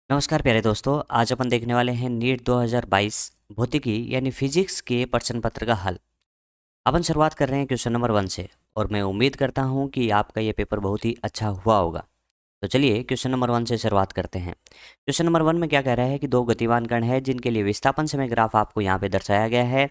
नमस्कार प्यारे दोस्तों, आज अपन देखने वाले हैं नीट 2022 भौतिकी यानी फिजिक्स के प्रश्न पत्र का हल। अपन शुरुआत कर रहे हैं क्वेश्चन नंबर 1 से और मैं उम्मीद करता हूं कि आपका ये पेपर बहुत ही अच्छा हुआ होगा। तो चलिए क्वेश्चन नंबर 1 से शुरुआत करते हैं। क्वेश्चन नंबर 1 में क्या कह रहा है कि दो गतिमान कण है जिनके लिए विस्थापन समय ग्राफ आपको यहाँ पे दर्शाया गया है,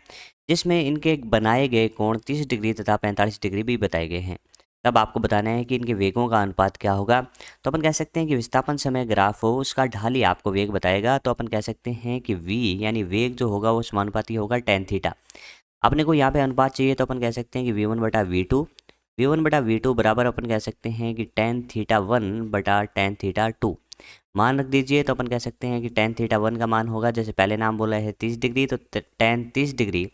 जिसमें इनके बनाए गए कोण 30 डिग्री तथा 45 डिग्री भी बताए गए हैं। तब आपको बताना है कि इनके वेगों का अनुपात क्या होगा। तो अपन कह सकते हैं कि विस्थापन समय ग्राफ हो उसका ढाल ही आपको वेग बताएगा। तो अपन कह सकते हैं कि v यानी वेग जो होगा वो समानुपाती होगा टेन थीटा। अपने को यहाँ पे अनुपात चाहिए तो अपन कह सकते हैं कि v1/v2 बराबर अपन कह सकते हैं कि टेन थीटा 1/tan θ2 मान रख दीजिए। तो अपन कह सकते हैं कि टेन थीटा 1 का मान होगा, जैसे पहले नाम बोला है 30 डिग्री, तो टेन 30 डिग्री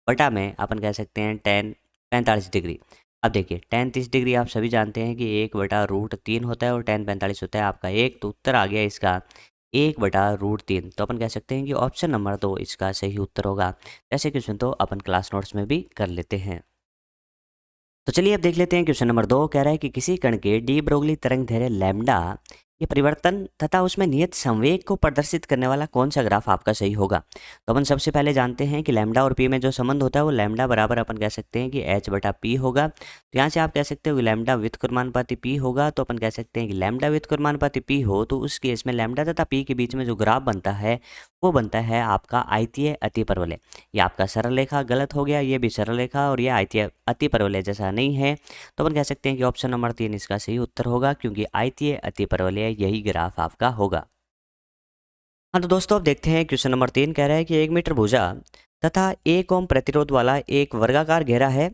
बटा में अपन कह सकते हैं टेन 45 डिग्री। अब देखिए टेन 30 डिग्री आप सभी जानते हैं कि 1/√3 होता है और टेन 45 होता है आपका 1, तो उत्तर आ गया इसका 1/√3। तो अपन कह सकते हैं कि ऑप्शन नंबर 2 इसका सही उत्तर होगा। ऐसे क्वेश्चन तो अपन क्लास नोट्स में भी कर लेते हैं। तो चलिए अब देख लेते हैं क्वेश्चन नंबर 2 कह रहा है कि किसी कण के डी ब्रोगली तरंग दैर्ध्य लैम्डा के परिवर्तन तथा उसमें नियत संवेग को प्रदर्शित करने वाला कौन सा ग्राफ आपका सही होगा। तो अपन सबसे पहले जानते हैं कि लैम्डा और पी में जो संबंध होता है वो लैम्डा बराबर अपन कह सकते हैं कि h/p होगा। तो यहाँ से आप कह सकते हो कि लैम्डा व्युत्क्रमानुपाती p होगा। तो अपन कह सकते हैं कि लैम्डा व्युत्क्रमानुपाती p हो तो उस केस में लैम्डा तथा p के बीच में जो ग्राफ बनता है वो बनता है आपका आयतीय अतिपरवलय। ये आपका सरल रेखा गलत हो गया, ये भी सरल रेखा और ये आयतीय अतिपरवलय जैसा नहीं है। तो अपन कह सकते हैं कि ऑप्शन नंबर 3 इसका सही उत्तर होगा, क्योंकि आयतीय अतिपरवलय यही ग्राफ आपका होगा। हाँ तो दोस्तों अब देखते हैं क्वेश्चन नंबर 3 कह रहा है कि 1 मीटर भुजा तथा 1 ओम प्रतिरोध वाला एक वर्गाकार घेरा है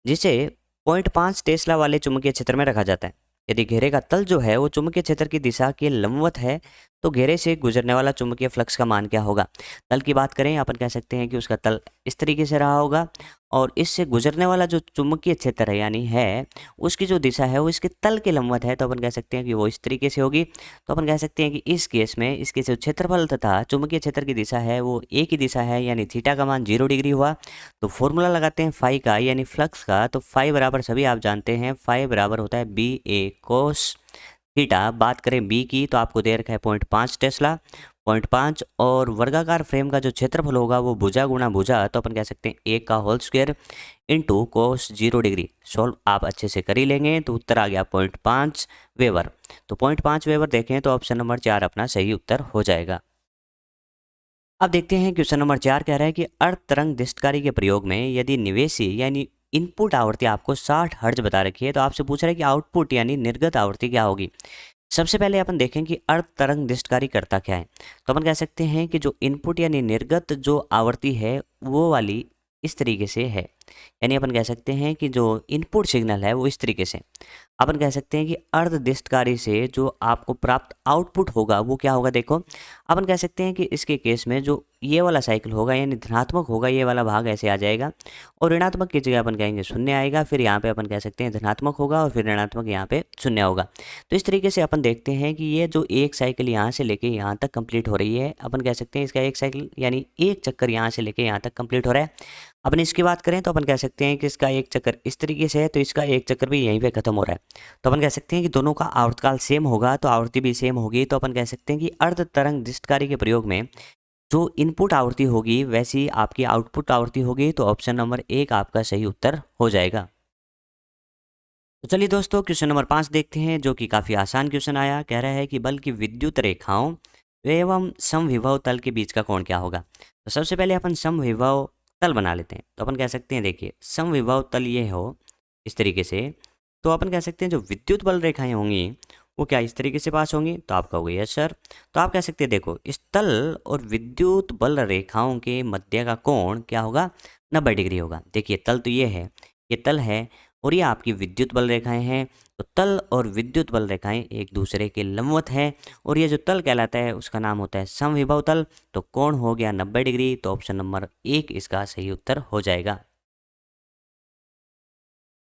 जिसे 0.5 टेस्ला वाले चुंबकीय क्षेत्र में रखा जाता है। यदि घेरे का तल जो है वो चुंबकीय क्षेत्र की दिशा के लंबवत है तो घेरे से गुजरने वाला चुंबकीय फ्लक्स का मान क्या होगा। तल की बात करें अपन कह सकते हैं कि उसका तल इस तरीके से रहा होगा और इससे गुजरने वाला जो चुंबकीय क्षेत्र है यानी है उसकी जो दिशा है वो इसके तल के लंबवत है। तो अपन कह सकते हैं कि वो इस तरीके से होगी। तो अपन कह सकते हैं कि इस केस में इसके जो क्षेत्रफल तथा चुंबकीय क्षेत्र की दिशा है वो एक ही दिशा है, यानी थीटा का मान 0 डिग्री हुआ। तो फॉर्मूला लगाते हैं फाई का यानी फ्लक्स का। तो फाई बराबर सभी आप जानते हैं, फाई बराबर होता है बी ए कोस थीटा। बात करें बी की तो आपको दे रखा है 0.5 टेस्ला, 0.5 और वर्गाकार फ्रेम का जो क्षेत्रफल होगा वो भुजा गुणा भुजा। तो अपन कह सकते हैं 1 का whole square into cos 0 degree. Solve आप अच्छे से कर ही लेंगे तो उत्तर आ गया 0.5 वेबर। तो 0.5 वेबर देखें तो ऑप्शन नंबर 4 अपना सही उत्तर हो जाएगा। अब देखते हैं क्वेश्चन नंबर 4 कह रहा है कि अर्ध तरंग दिष्टकारी के प्रयोग में यदि निवेशी यानी इनपुट आवृत्ति आपको 60 हर्ट्ज बता रखी है तो आपसे पूछ रहा है कि आउटपुट यानी निर्गत आवृत्ति क्या होगी। सबसे पहले अपन देखें कि अर्ध तरंग दिष्टकारी करता क्या है। तो अपन कह सकते हैं कि जो इनपुट यानी निर्गत जो आवृत्ति है वो वाली इस तरीके से है, यानी अपन कह सकते हैं कि जो इनपुट सिग्नल है वो इस तरीके से। अपन कह सकते हैं कि अर्ध दिष्टकारी से जो आपको प्राप्त आउटपुट होगा वो क्या होगा। देखो अपन कह सकते हैं कि इसके केस में जो ये वाला साइकिल होगा यानी धनात्मक होगा, ये वाला भाग ऐसे आ जाएगा और ऋणात्मक की जगह अपन कहेंगे शून्य आएगा। फिर यहाँ पे अपन कह सकते हैं धनात्मक होगा और फिर ऋणात्मक यहाँ पे शून्य होगा। तो इस तरीके से अपन देखते हैं कि ये जो एक साइकिल यहाँ से लेके यहाँ तक कंप्लीट हो रही है, अपन कह सकते हैं इसका एक साइकिल यानी एक चक्कर यहाँ से लेके यहाँ तक कंप्लीट हो रहा है। अपन इसकी बात करें तो अपन कह सकते हैं कि इसका एक चक्कर इस तरीके से है तो इसका एक चक्कर भी यहीं पे खत्म हो रहा है। तो अपन कह सकते हैं कि दोनों का आवर्तकाल सेम होगा तो आवृत्ति भी सेम होगी। तो अपन कह सकते हैं कि अर्ध तरंग दिष्टकारी के प्रयोग में जो इनपुट आवृत्ति होगी वैसी आपकी आउटपुट आवृत्ति होगी। तो ऑप्शन नंबर 1 आपका सही उत्तर हो जाएगा। तो चलिए दोस्तों क्वेश्चन नंबर 5 देखते हैं, जो कि काफ़ी आसान क्वेश्चन आया। कह रहा है कि बल की विद्युत रेखाओं एवं समविभव तल के बीच का कोण क्या होगा। तो सबसे पहले अपन समविभव तल बना लेते हैं। तो अपन कह सकते हैं देखिए समविभव तल ये हो इस तरीके से। तो अपन कह सकते हैं जो विद्युत बल रेखाएं होंगी वो क्या इस तरीके से पास होंगी। तो आपका हो गई यस सर। तो आप कह सकते हैं देखो इस तल और विद्युत बल रेखाओं के मध्य का कोण क्या होगा, 90 डिग्री होगा। देखिए तल तो ये तल है और ये आपकी विद्युत बल रेखाएं हैं। तो तल और विद्युत बल रेखाएं एक दूसरे के लंबवत हैं और ये जो तल कहलाता है उसका नाम होता है समविभव तल। तो कोण हो गया 90 डिग्री। तो ऑप्शन नंबर 1 इसका सही उत्तर हो जाएगा।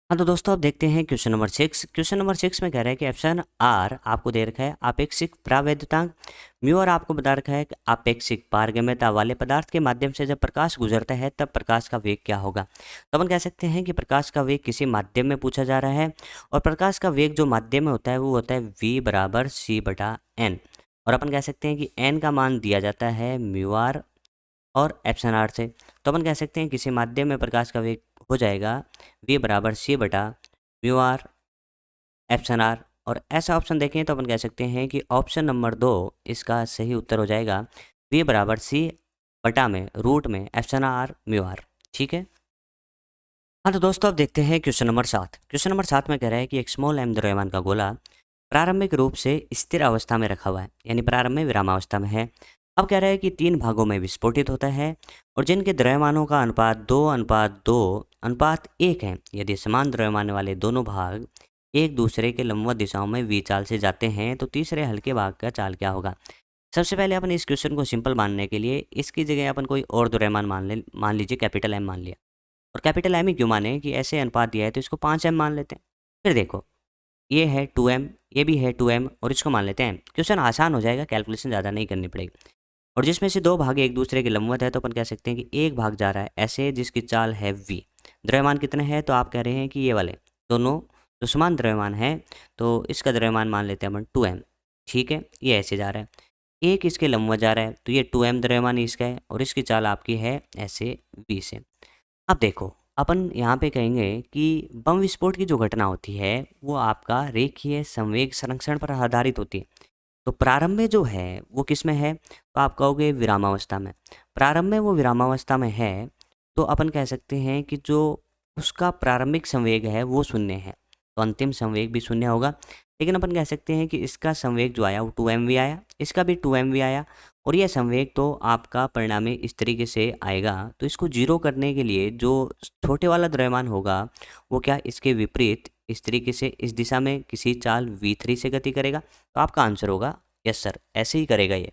हाँ तो दोस्तों अब देखते हैं क्वेश्चन नंबर 6। क्वेश्चन नंबर 6 में कह रहा है कि एप्सिलॉन आर आपको दे रखा है आपेक्षिक प्रावैधतांक, म्यू आर आपको बता रखा है कि आपेक्षिक पारगम्यता वाले पदार्थ के माध्यम से जब प्रकाश गुजरता है तब प्रकाश का वेग क्या होगा। तो अपन कह सकते हैं कि प्रकाश का वेग किसी माध्यम में पूछा जा रहा है और प्रकाश का वेग जो माध्यम में होता है वो होता है v = c/n। और अपन कह सकते हैं कि एन का मान दिया जाता है म्यू आर और एप्सन आर से। तो अपन कह सकते हैं किसी माध्यम में प्रकाश का वेग हो जाएगा v बराबर c बटा म्यू आर एप्सन आर। और ऐसा ऑप्शन देखें तो अपन कह सकते हैं कि ऑप्शन नंबर 2 इसका सही उत्तर हो जाएगा v बराबर c बटा में रूट में एप्सन आर म्यू आर। ठीक है। हाँ तो दोस्तों अब देखते हैं क्वेश्चन नंबर 7। क्वेश्चन नंबर 7 में कह रहा है कि एक स्मॉल एम द्रव्यमान का गोला प्रारंभिक रूप से स्थिर अवस्था में रखा हुआ है, यानी प्रारंभ में विरामावस्था में है। अब कह रहा है कि 3 भागों में विस्फोटित होता है और जिनके द्रव्यमानों का अनुपात 2:2:1 है। यदि समान द्रव्यमान वाले दोनों भाग एक दूसरे के लंबवत दिशाओं में v चाल से जाते हैं तो तीसरे हल्के भाग का चाल क्या होगा। सबसे पहले अपन इस क्वेश्चन को सिंपल मानने के लिए इसकी जगह अपन कोई और द्रव्यमान मान लीजिए कैपिटल एम मान लिया। और कैपिटल एम ही क्यों माने कि ऐसे अनुपात दिया है तो इसको 5m मान लेते हैं। फिर देखो ये है 2m, ये भी है 2m और इसको मान लेते हैं। क्वेश्चन आसान हो जाएगा, कैलकुलेशन ज़्यादा नहीं करनी पड़ेगी। और जिसमें से 2 भाग एक दूसरे के लंबवत है तो अपन कह सकते हैं कि एक भाग जा रहा है ऐसे जिसकी चाल है v। द्रव्यमान कितने हैं तो आप कह रहे हैं कि ये वाले दोनों जो समान द्रव्यमान है तो इसका द्रव्यमान मान लेते हैं अपन 2m। ठीक है, ये ऐसे जा रहा है, एक इसके लंबवत जा रहा है तो ये 2m द्रव्यमान इसका है और इसकी चाल आपकी है ऐसे v से। अब देखो अपन यहाँ पे कहेंगे कि बम विस्फोट की जो घटना होती है वो आपका रेखीय संवेग संरक्षण पर आधारित होती है। तो प्रारंभ में जो है वो किस में है तो आप कहोगे विरामावस्था में। प्रारंभ में वो विरामावस्था में है तो अपन कह सकते हैं कि जो उसका प्रारंभिक संवेग है वो शून्य है, तो अंतिम संवेग भी शून्य होगा। लेकिन अपन कह सकते हैं कि इसका संवेग जो आया वो 2mv आया, इसका भी 2mv आया और यह संवेग तो आपका परिणामी इस तरीके से आएगा। तो इसको जीरो करने के लिए जो छोटे वाला द्रव्यमान होगा वो क्या इसके विपरीत इस तरीके से इस दिशा में किसी चाल v3 से गति करेगा। तो आपका आंसर होगा यस सर, ऐसे ही करेगा ये।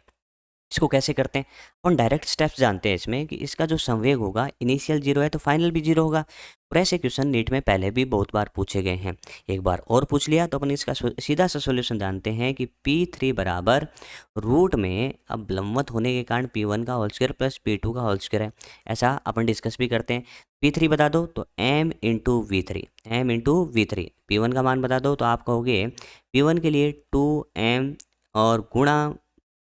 इसको कैसे करते हैं अपन डायरेक्ट स्टेप्स जानते हैं इसमें कि इसका जो संवेग होगा इनिशियल 0 है तो फाइनल भी 0 होगा। और ऐसे क्वेश्चन नीट में पहले भी बहुत बार पूछे गए हैं, एक बार और पूछ लिया तो अपन इसका सीधा सा सोल्यूशन जानते हैं कि P3 बराबर रूट में अब लंबवत होने के कारण P1 का होल स्क्वायर प्लस P2 का होल स्क्वायर है। ऐसा अपन डिस्कस भी करते हैं। P3 बता दो तो m इंटू V3 P1 का मान बता दो तो आप कहोगे P1 के लिए 2m और गुणा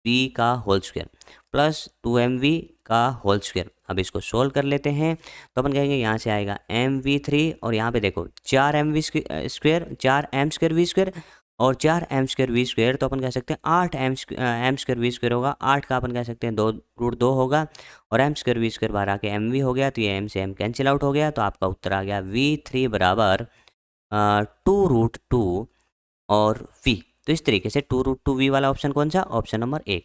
v का होल स्क्वायर प्लस 2mv का होल स्क्वायर। अब इसको सोल्व कर लेते हैं तो अपन कहेंगे यहाँ से आएगा mv3 और यहाँ पे देखो 4m square 4m² v square और 4m² v स्क्वायर। तो अपन कह सकते हैं 8m² v स्क्वायर होगा। 8 का अपन कह सकते हैं 2√2 होगा और m² v स्क्वायर बाहर आके mv हो गया तो ये m से m कैंसिल आउट हो गया। तो आपका उत्तर आ गया v3 बराबर 2√2 और v। तो इस तरीके से 2√2v वाला ऑप्शन कौन सा, ऑप्शन नंबर 1।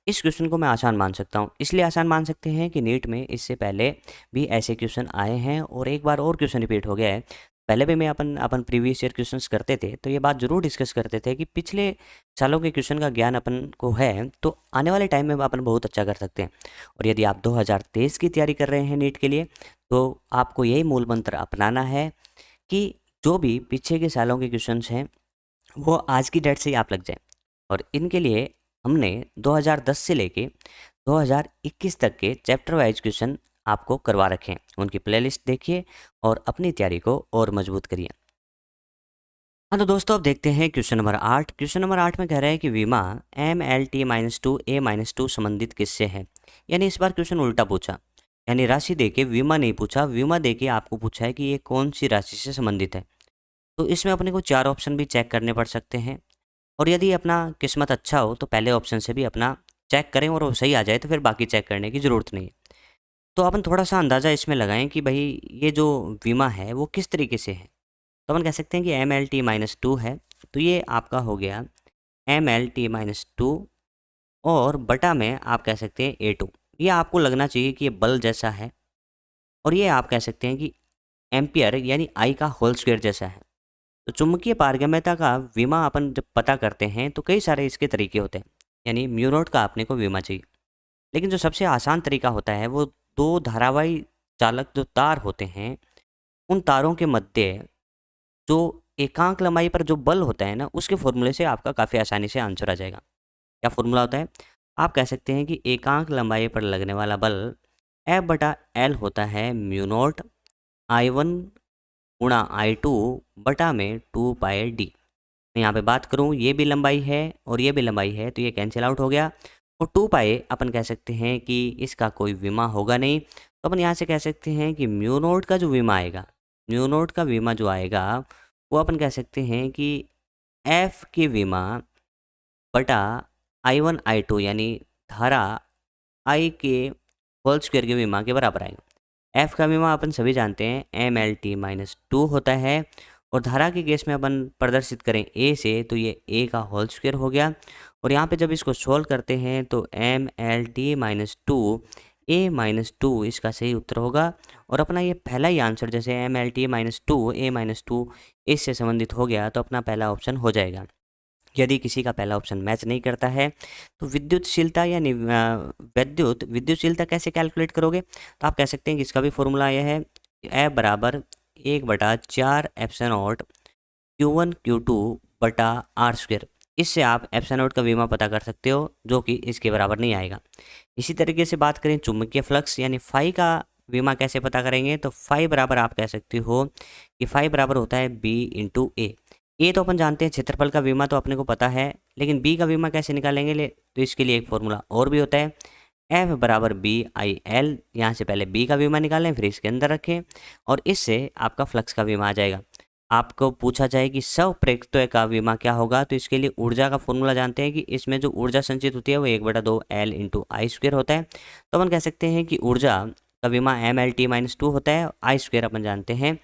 इस क्वेश्चन को मैं आसान मान सकता हूँ, इसलिए आसान मान सकते हैं कि नीट में इससे पहले भी ऐसे क्वेश्चन आए हैं और एक बार और क्वेश्चन रिपीट हो गया है। पहले भी मैं अपन प्रीवियस ईयर क्वेश्चंस करते थे तो ये बात जरूर डिस्कस करते थे कि पिछले सालों के क्वेश्चन का ज्ञान अपन को है तो आने वाले टाइम में अपन बहुत अच्छा कर सकते हैं। और यदि आप 2023 की तैयारी कर रहे हैं नीट के लिए तो आपको यही मूल मंत्र अपनाना है कि जो भी पीछे के सालों के क्वेश्चन हैं वो आज की डेट से ही आप लग जाए। और इनके लिए हमने 2010 से लेके 2021 तक के चैप्टर वाइज क्वेश्चन आपको करवा रखे हैं। उनकी प्लेलिस्ट देखिए और अपनी तैयारी को और मजबूत करिए। हाँ तो दोस्तों अब देखते हैं क्वेश्चन नंबर 8। क्वेश्चन नंबर 8 में कह रहा है कि विमा MLT-2 A-2 संबंधित किससे है। यानी इस बार क्वेश्चन उल्टा पूछा, यानी राशि देके विमा नहीं पूछा, विमा देके आपको पूछा है कि ये कौन सी राशि से संबंधित है। तो इसमें अपने को 4 ऑप्शन भी चेक करने पड़ सकते हैं और यदि अपना किस्मत अच्छा हो तो पहले ऑप्शन से भी अपना चेक करें और वो सही आ जाए तो फिर बाकी चेक करने की ज़रूरत नहीं है। तो अपन थोड़ा सा अंदाज़ा इसमें लगाएं कि भाई ये जो बीमा है वो किस तरीके से है। तो अपन कह सकते हैं कि MLT-2 है तो ये आपका हो गया MLT-2 और बटा में आप कह सकते हैं A2। ये आपको लगना चाहिए कि ये बल जैसा है और ये आप कह सकते हैं कि एम्पियर यानी I का होल स्क्वायर जैसा है। तो चुंबकीय पारगम्यता का विमा अपन जब पता करते हैं तो कई सारे इसके तरीके होते हैं, यानी म्यू नॉट का अपने को विमा चाहिए। लेकिन जो सबसे आसान तरीका होता है वो 2 धारावाही चालक जो तार होते हैं उन तारों के मध्य जो एकांक लंबाई पर जो बल होता है ना उसके फॉर्मूले से आपका काफ़ी आसानी से आंसर आ जाएगा। क्या फॉर्मूला होता है, आप कह सकते हैं कि एकांक लंबाई पर लगने वाला बल F/L होता है म्यू नॉट I1 गुणा I2 बटा में 2πD। यहाँ पे बात करूँ, ये भी लंबाई है और ये भी लंबाई है, तो ये कैंसिल आउट हो गया। और 2 पाई अपन कह सकते हैं कि इसका कोई विमा होगा नहीं, तो अपन यहाँ से कह सकते हैं कि म्यू नोट का जो विमा आएगा, म्यू नोट का विमा जो आएगा वो अपन कह सकते हैं कि एफ के विमा बटा I1 I2 यानी धारा आई के होल स्क्वायर के विमा के बराबर आएगा। एफ का विमा अपन सभी जानते हैं MLT-2 होता है, और धारा के केस में अपन प्रदर्शित करें ए से, तो ये ए का होल स्क्वायर हो गया। और यहाँ पे जब इसको सोल्व करते हैं तो MLT-2 A-2 इसका सही उत्तर होगा। और अपना ये पहला ही आंसर, जैसे MLT-2 A-2 इससे संबंधित हो गया, तो अपना पहला ऑप्शन हो जाएगा। यदि किसी का पहला ऑप्शन मैच नहीं करता है तो विद्युतशीलता यानी विद्युतशीलता कैसे कैलकुलेट करोगे, तो आप कह सकते हैं कि इसका भी फॉर्मूला यह है, ए बराबर 1/4 एप्सिलॉन नॉट Q1 Q2 बटा आर स्क्वायर। इससे आप एप्सिलॉन नॉट का विमा पता कर सकते हो, जो कि इसके बराबर नहीं आएगा। इसी तरीके से बात करें चुंबकीय फ्लक्स यानी फाई का विमा कैसे पता करेंगे, तो फाई बराबर आप कह सकते हो कि फाई बराबर होता है B/A। ए तो अपन जानते हैं, क्षेत्रफल का विमा तो अपने को पता है, लेकिन बी का विमा कैसे निकालेंगे, तो इसके लिए एक फॉर्मूला और भी होता है, एफ बराबर BIL। यहाँ से पहले बी का विमा निकालें, फिर इसके अंदर रखें, और इससे आपका फ्लक्स का विमा आ जाएगा। आपको पूछा जाए कि स्वप्रेरित का विमा क्या होगा, तो इसके लिए ऊर्जा का फॉर्मूला जानते हैं कि इसमें जो ऊर्जा संचित होती है वो 1/2 L/I² होता है। तो अपन कह सकते हैं कि ऊर्जा का विमा MLT-2 होता है, I² अपन जानते हैं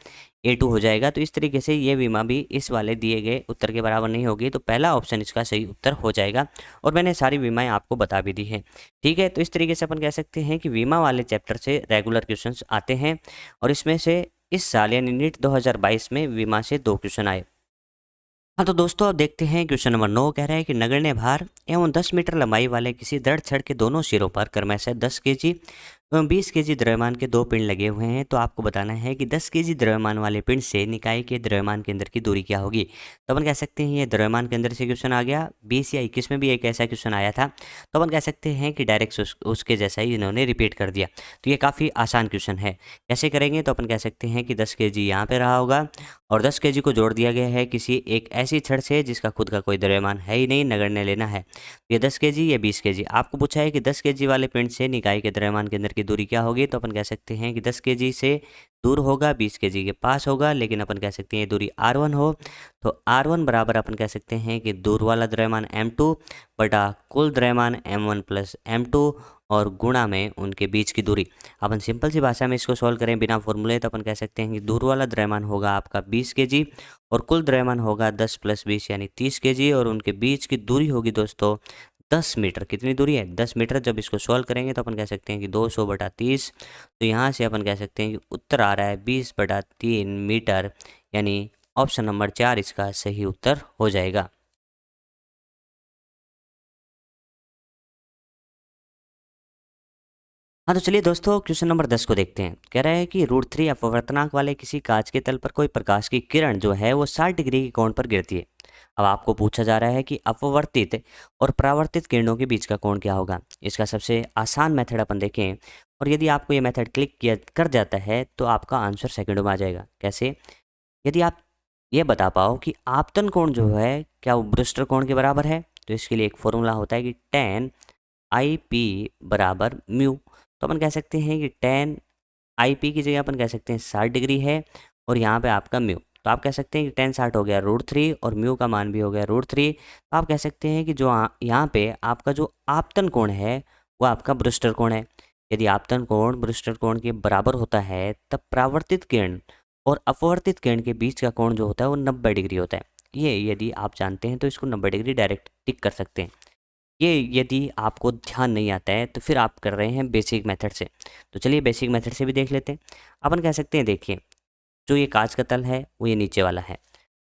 A2 हो जाएगा। तो इस तरीके से ये विमा भी इस वाले दिए गए उत्तर के बराबर नहीं होगी, तो पहला ऑप्शन इसका सही उत्तर हो जाएगा। और मैंने सारी विमाएं आपको बता भी दी हैं। ठीक है, तो इस तरीके से अपन कह सकते हैं कि विमा वाले चैप्टर से रेगुलर क्वेश्चंस आते हैं, और इसमें से इस साल यानी नीट 2022 में विमा से 2 क्वेश्चन आए। हाँ तो दोस्तों, अब देखते हैं क्वेश्चन नंबर 9 कह रहा है कि नगण्य भार एवं 10 मीटर लंबाई वाले किसी दृढ़ छड़ के दोनों सिरों पर क्रमशः 10 केजी एवं 20 केजी द्रव्यमान के 2 पिंड लगे हुए हैं। तो आपको बताना है कि 10 केजी द्रव्यमान वाले पिंड से निकाय के द्रव्यमान केंद्र की दूरी क्या होगी। तो अपन कह सकते हैं ये द्रव्यमान केंद्र से क्वेश्चन आ गया। 20 या 21 में भी एक ऐसा क्वेश्चन आया था, तो अपन कह सकते हैं कि डायरेक्ट उसके जैसा ही इन्होंने रिपीट कर दिया। तो ये काफ़ी आसान क्वेश्चन है। कैसे करेंगे, तो अपन कह सकते हैं कि 10 केजी यहाँ पे रहा होगा, और 10 केजी को जोड़ दिया गया है किसी एक ऐसी छड़ से जिसका खुद का कोई द्रव्यमान है ही नहीं, नगण्य लेना है। ये 10 केजी, ये 20 केजी। आपको पूछा है कि 10 केजी वाले पिंड से निकाय के द्रव्यमान केंद्र की दूरी क्या होगी, तो अपन कह सकते हैं कि 10 केजी से दूर होगा, 20 केजी के पास होगा, लेकिन अपन कह सकते हैं ये दूरी R1 हो, तो R1 बराबर अपन कह सकते हैं कि दूर वाला द्रव्यमान M2 बटा कुल द्रव्यमान M1 प्लस M2 और गुणा में उनके बीच की दूरी। अपन सिंपल सी भाषा में इसको सॉल्व करें बिना फॉर्मूले, तो अपन कह सकते हैं कि दूर वाला द्रव्यमान होगा आपका 20 केजी और कुल द्रव्यमान होगा 10 + 20 यानी 30 केजी, और उनके बीच की दूरी होगी दोस्तों 10 मीटर। कितनी दूरी है, 10 मीटर। जब इसको सॉल्व करेंगे तो अपन कह सकते हैं कि 200/30। तो यहाँ से अपन कह सकते हैं कि उत्तर आ रहा है 20/3 मीटर, यानी ऑप्शन नंबर 4 इसका सही उत्तर हो जाएगा। हाँ तो चलिए दोस्तों, क्वेश्चन नंबर 10 को देखते हैं। कह रहा है कि √3 अपवर्तनांक वाले किसी कांच के तल पर कोई प्रकाश की किरण जो है वो 60 डिग्री के कोण पर गिरती है। अब आपको पूछा जा रहा है कि अपवर्तित और परावर्तित किरणों के बीच का कोण क्या होगा। इसका सबसे आसान मेथड अपन देखें, और यदि आपको ये मेथड क्लिक किया कर जाता है तो आपका आंसर सेकंडों में आ जाएगा। कैसे, यदि आप ये बता पाओ कि आपतन कोण जो है क्या वो ब्रूस्टर कोण के बराबर है, तो इसके लिए एक फॉर्मूला होता है कि tan IP बराबर म्यू। तो अपन कह सकते हैं कि tan IP की जगह अपन कह सकते हैं 60 डिग्री है, और यहाँ पे आपका म्यू, तो आप कह सकते हैं कि tan 60 हो गया √3 और म्यू का मान भी हो गया √3। तो आप कह सकते हैं कि जो यहाँ पे आपका जो आपतन कोण है वो आपका ब्रूस्टर कोण है। यदि आपतन कोण ब्रूस्टर कोण के बराबर होता है, तब परावर्तित किरण और अपवर्तित किरण के बीच का कोण जो होता है वो 90 डिग्री होता है। ये यदि आप जानते हैं तो इसको 90 डिग्री डायरेक्ट टिक कर सकते हैं। ये यदि आपको ध्यान नहीं आता है तो फिर आप कर रहे हैं बेसिक मेथड से। तो चलिए बेसिक मेथड से भी देख लेते हैं। अपन कह सकते हैं, देखिए जो ये कांच का तल है वो ये नीचे वाला है,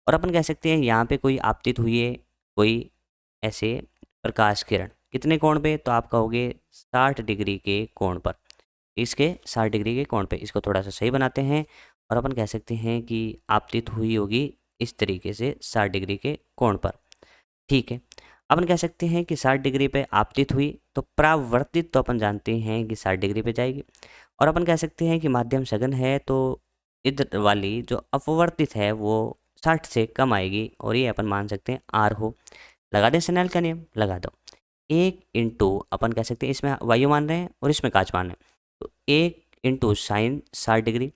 और अपन कह सकते हैं यहाँ पे कोई आपतित हुई है कोई ऐसे प्रकाश किरण, कितने कोण पे, तो आप कहोगे 60 डिग्री के कोण पर। इसके 60 डिग्री के कोण पे इसको थोड़ा सा सही बनाते हैं, और अपन कह सकते हैं कि आपतित हुई होगी इस तरीके से 60 डिग्री के कोण पर। ठीक है, अपन कह सकते हैं कि 60 डिग्री पे आपतित हुई, तो परावर्तित तो अपन जानते हैं कि 60 डिग्री पे जाएगी, और अपन कह सकते हैं कि माध्यम सघन है, तो इधर वाली जो अपवर्तित है वो 60 से कम आएगी और ये अपन मान सकते हैं आर हो। लगा दें स्नेल का नियम, लगा दो। 1 इंटू अपन कह सकते हैं इसमें वायु मान रहे हैं और इसमें काच मान रहे हैं, तो 1 इंटू साइन 60 डिग्री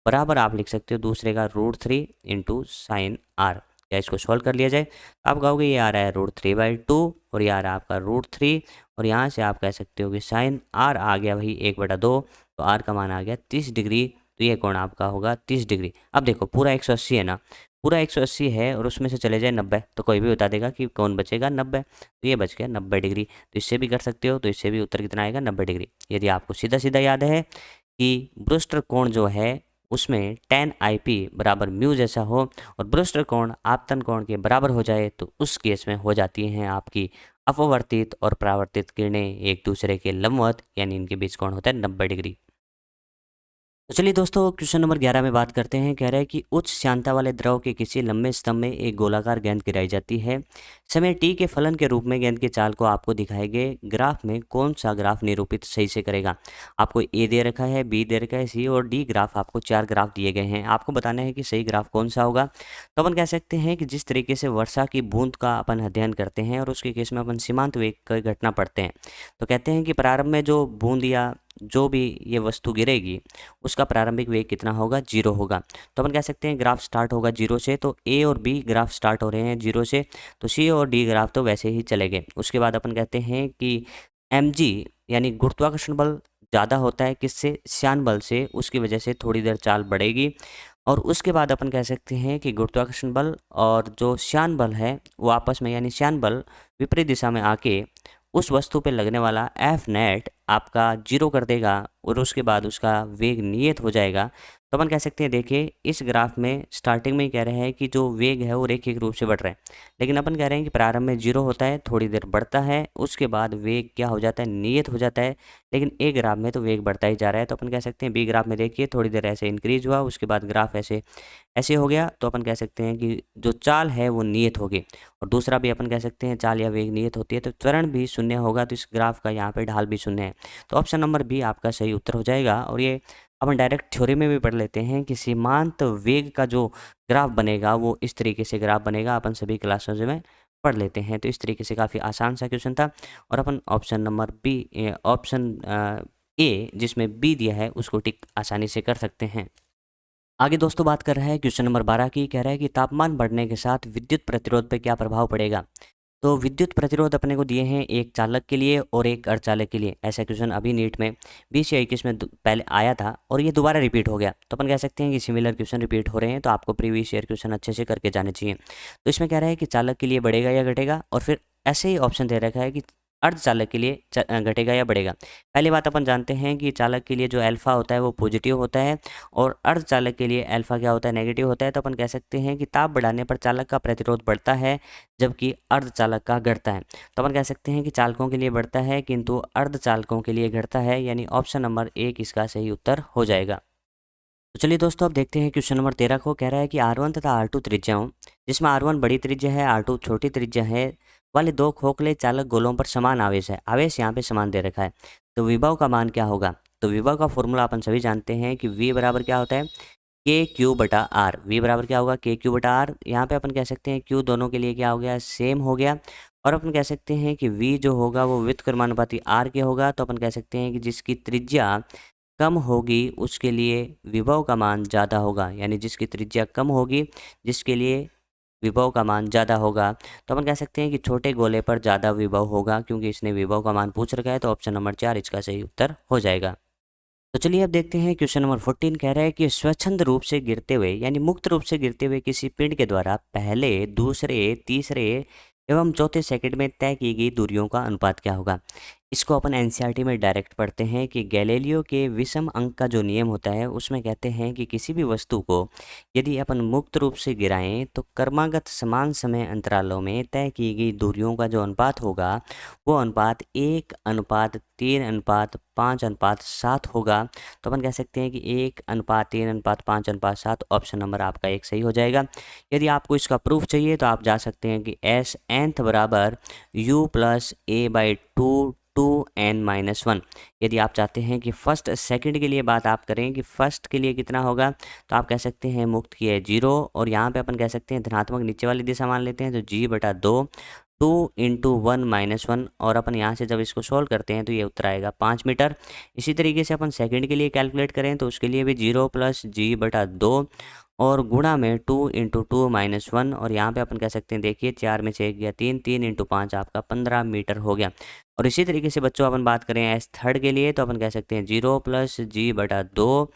बराबर आप लिख सकते हो दूसरे का √3 इंटू साइन आर। या इसको सॉल्व कर लिया जाए तो आप कहोगे ये आ रहा है √3/2 और ये आ रहा है आपका √3 और यहाँ से आप कह सकते हो कि साइन आर आ गया भाई 1/2, तो आर का मान आ गया 30 डिग्री। तो ये कोण आपका होगा 30 डिग्री। अब देखो पूरा 180 है ना, पूरा 180 है और उसमें से चले जाए 90 तो कोई भी बता देगा कि कौन बचेगा 90, तो ये बच गया 90 डिग्री। तो इससे भी कर सकते हो, तो इससे भी उत्तर कितना आएगा 90 डिग्री। यदि आपको सीधा सीधा याद है कि ब्रूस्टर कोण जो है उसमें tan IP बराबर म्यू जैसा हो और ब्रूस्टर कोण आपतन कोण के बराबर हो जाए तो उस केस में हो जाती हैं आपकी अपवर्तित और परावर्तित किरणें एक दूसरे के लंबवत, यानी इनके बीच कोण होता है 90 डिग्री। तो चलिए दोस्तों क्वेश्चन नंबर 11 में बात करते हैं। कह रहा है कि उच्च श्यानता वाले द्रव के किसी लंबे स्तंभ में एक गोलाकार गेंद गिराई जाती है। समय t के फलन के रूप में गेंद के चाल को आपको दिखाए गए ग्राफ में कौन सा ग्राफ निरूपित सही से करेगा। आपको ए दे रखा है, बी दे रखा है, सी और डी ग्राफ, आपको 4 ग्राफ दिए गए हैं। आपको बताना है कि सही ग्राफ कौन सा होगा। तो अपन कह सकते हैं कि जिस तरीके से वर्षा की बूंद का अपन अध्ययन करते हैं और उसके केस में अपन सीमांत वेग की घटना पढ़ते हैं, तो कहते हैं कि प्रारंभ में जो बूंद या जो भी ये वस्तु गिरेगी उसका प्रारंभिक वेग कितना होगा, 0 होगा। तो अपन कह सकते हैं ग्राफ स्टार्ट होगा 0 से, तो ए और बी ग्राफ स्टार्ट हो रहे हैं 0 से, तो सी और डी ग्राफ तो वैसे ही चले गए। उसके बाद अपन कहते हैं कि mg यानी गुरुत्वाकर्षण बल ज़्यादा होता है किससे, श्यान बल से, उसकी वजह से थोड़ी देर चाल बढ़ेगी। और उसके बाद अपन कह सकते हैं कि गुरुत्वाकर्षण बल और जो श्यान बल है वो आपस में, यानी श्यान बल विपरीत दिशा में आके उस वस्तु पे लगने वाला एफ नेट आपका 0 कर देगा और उसके बाद उसका वेग नियत हो जाएगा। तो अपन कह सकते हैं देखिए इस ग्राफ में स्टार्टिंग में ही कह रहे हैं कि जो वेग है वो रैखिक रूप से बढ़ रहा है, लेकिन अपन कह रहे हैं कि प्रारंभ में 0 होता है, थोड़ी देर बढ़ता है, उसके बाद वेग क्या हो जाता है, नियत हो जाता है। लेकिन ए ग्राफ में तो वेग बढ़ता ही जा रहा है। तो अपन कह सकते हैं बी ग्राफ में देखिए थोड़ी देर ऐसे इंक्रीज हुआ, उसके बाद ग्राफ ऐसे ऐसे हो गया। तो अपन कह सकते हैं कि जो चाल है वो नियत होगी। और दूसरा भी अपन कह सकते हैं चाल या वेग नियत होती है तो त्वरण भी शून्य होगा, तो इस ग्राफ का यहाँ पे ढाल भी शून्य है। तो ऑप्शन नंबर बी आपका सही उत्तर हो जाएगा। और ये अपन डायरेक्ट थ्योरी में भी पढ़ लेते हैं कि सीमांत वेग का जो ग्राफ बनेगा वो इस तरीके से ग्राफ बनेगा, अपन सभी क्लासों में पढ़ लेते हैं। तो इस तरीके से काफ़ी आसान सा क्वेश्चन था और अपन option number B, option A जिसमें बी दिया है उसको टिक आसानी से कर सकते हैं। आगे दोस्तों बात कर रहा है क्वेश्चन नंबर 12 की। कह रहा है कि तापमान बढ़ने के साथ विद्युत प्रतिरोध पर क्या प्रभाव पड़ेगा। तो विद्युत प्रतिरोध अपने को दिए हैं एक चालक के लिए और एक अर्धचालक के लिए। ऐसा क्वेश्चन अभी नीट में 20 या 21 में पहले आया था और ये दोबारा रिपीट हो गया। तो अपन कह सकते हैं कि सिमिलर क्वेश्चन रिपीट हो रहे हैं, तो आपको प्रीवियस ईयर क्वेश्चन अच्छे से करके जाने चाहिए। तो इसमें कह रहा है कि चालक के लिए बढ़ेगा या घटेगा, और फिर ऐसे ही ऑप्शन दे रखा है कि अर्धचालक के लिए घटेगा या बढ़ेगा। पहली बात अपन जानते हैं कि चालक के लिए जो अल्फा होता है वो पॉजिटिव होता है और अर्धचालक के लिए अल्फा क्या होता है, नेगेटिव होता है। तो अपन कह सकते हैं कि ताप बढ़ाने पर चालक का प्रतिरोध बढ़ता है जबकि अर्धचालक का घटता है। तो अपन कह सकते हैं कि चालकों के लिए बढ़ता है किंतु अर्धचालकों के लिए घटता है, यानी ऑप्शन नंबर 1 इसका सही उत्तर हो जाएगा। तो चलिए दोस्तों अब देखते हैं क्वेश्चन नंबर 13 को। कह रहा है कि R1 तथा R2 त्रिज्याओं, जिसमें R1 बड़ी त्रिज्या है, R2 छोटी त्रिज्या है, वाले दो खोखले चालक गोलों पर समान आवेश है। आवेश यहाँ पे समान दे रखा है, तो विभव का मान क्या होगा। तो विभव का फॉर्मूला अपन सभी जानते हैं कि V बराबर क्या होता है, KQ/R। V बराबर क्या होगा, KQ/R। यहाँ पे अपन कह सकते हैं Q दोनों के लिए क्या हो गया, सेम हो गया। और अपन कह सकते हैं कि V जो होगा वो व्युत्क्रमानुपाती R के होगा। तो अपन कह सकते हैं कि जिसकी त्रिज्या कम होगी उसके लिए विभव का मान ज़्यादा होगा, यानी जिसकी त्रिज्या कम होगी जिसके लिए विभव का मान ज़्यादा होगा। तो अपन कह सकते हैं कि छोटे गोले पर ज़्यादा विभव होगा, क्योंकि इसने विभव का मान पूछ रखा है। तो ऑप्शन नंबर 4 इसका सही उत्तर हो जाएगा। तो चलिए अब देखते हैं क्वेश्चन नंबर 14। कह रहा है कि स्वच्छंद रूप से गिरते हुए यानी मुक्त रूप से गिरते हुए किसी पिंड के द्वारा पहले, दूसरे, तीसरे एवं चौथे सेकंड में तय की गई दूरियों का अनुपात क्या होगा। इसको अपन एनसीईआरटी में डायरेक्ट पढ़ते हैं कि गैलीलियो के विषम अंक का जो नियम होता है उसमें कहते हैं कि किसी भी वस्तु को यदि अपन मुक्त रूप से गिराएं तो क्रमागत समान समय अंतरालों में तय की गई दूरियों का जो अनुपात होगा वो अनुपात 1:3:5:7 होगा। तो अपन कह सकते हैं कि 1:3:5:7 ऑप्शन नंबर आपका 1 सही हो जाएगा। यदि आपको इसका प्रूफ चाहिए तो आप जा सकते हैं कि S nth बराबर U + A/2 2n-1। यदि आप चाहते हैं कि फर्स्ट सेकंड के लिए बात आप करें कि फर्स्ट के लिए कितना होगा, तो आप कह सकते हैं मुक्त की है 0, और यहाँ पे अपन कह सकते हैं धनात्मक नीचे वाली दिशा मान लेते हैं, तो g/2 2 × 1-1, और अपन यहाँ से जब इसको सोल्व करते हैं तो ये उत्तर आएगा 5 मीटर। इसी तरीके से अपन सेकंड के लिए कैलकुलेट करें तो उसके लिए भी 0 + g/2 और गुणा में 2 × 2-1, और यहाँ पे अपन कह सकते हैं देखिए 4 में से 1 गया 3, 3 × 5 आपका 15 मीटर हो गया। और इसी तरीके से बच्चों अपन बात करें एस थर्ड के लिए तो अपन कह सकते हैं 0 + g/2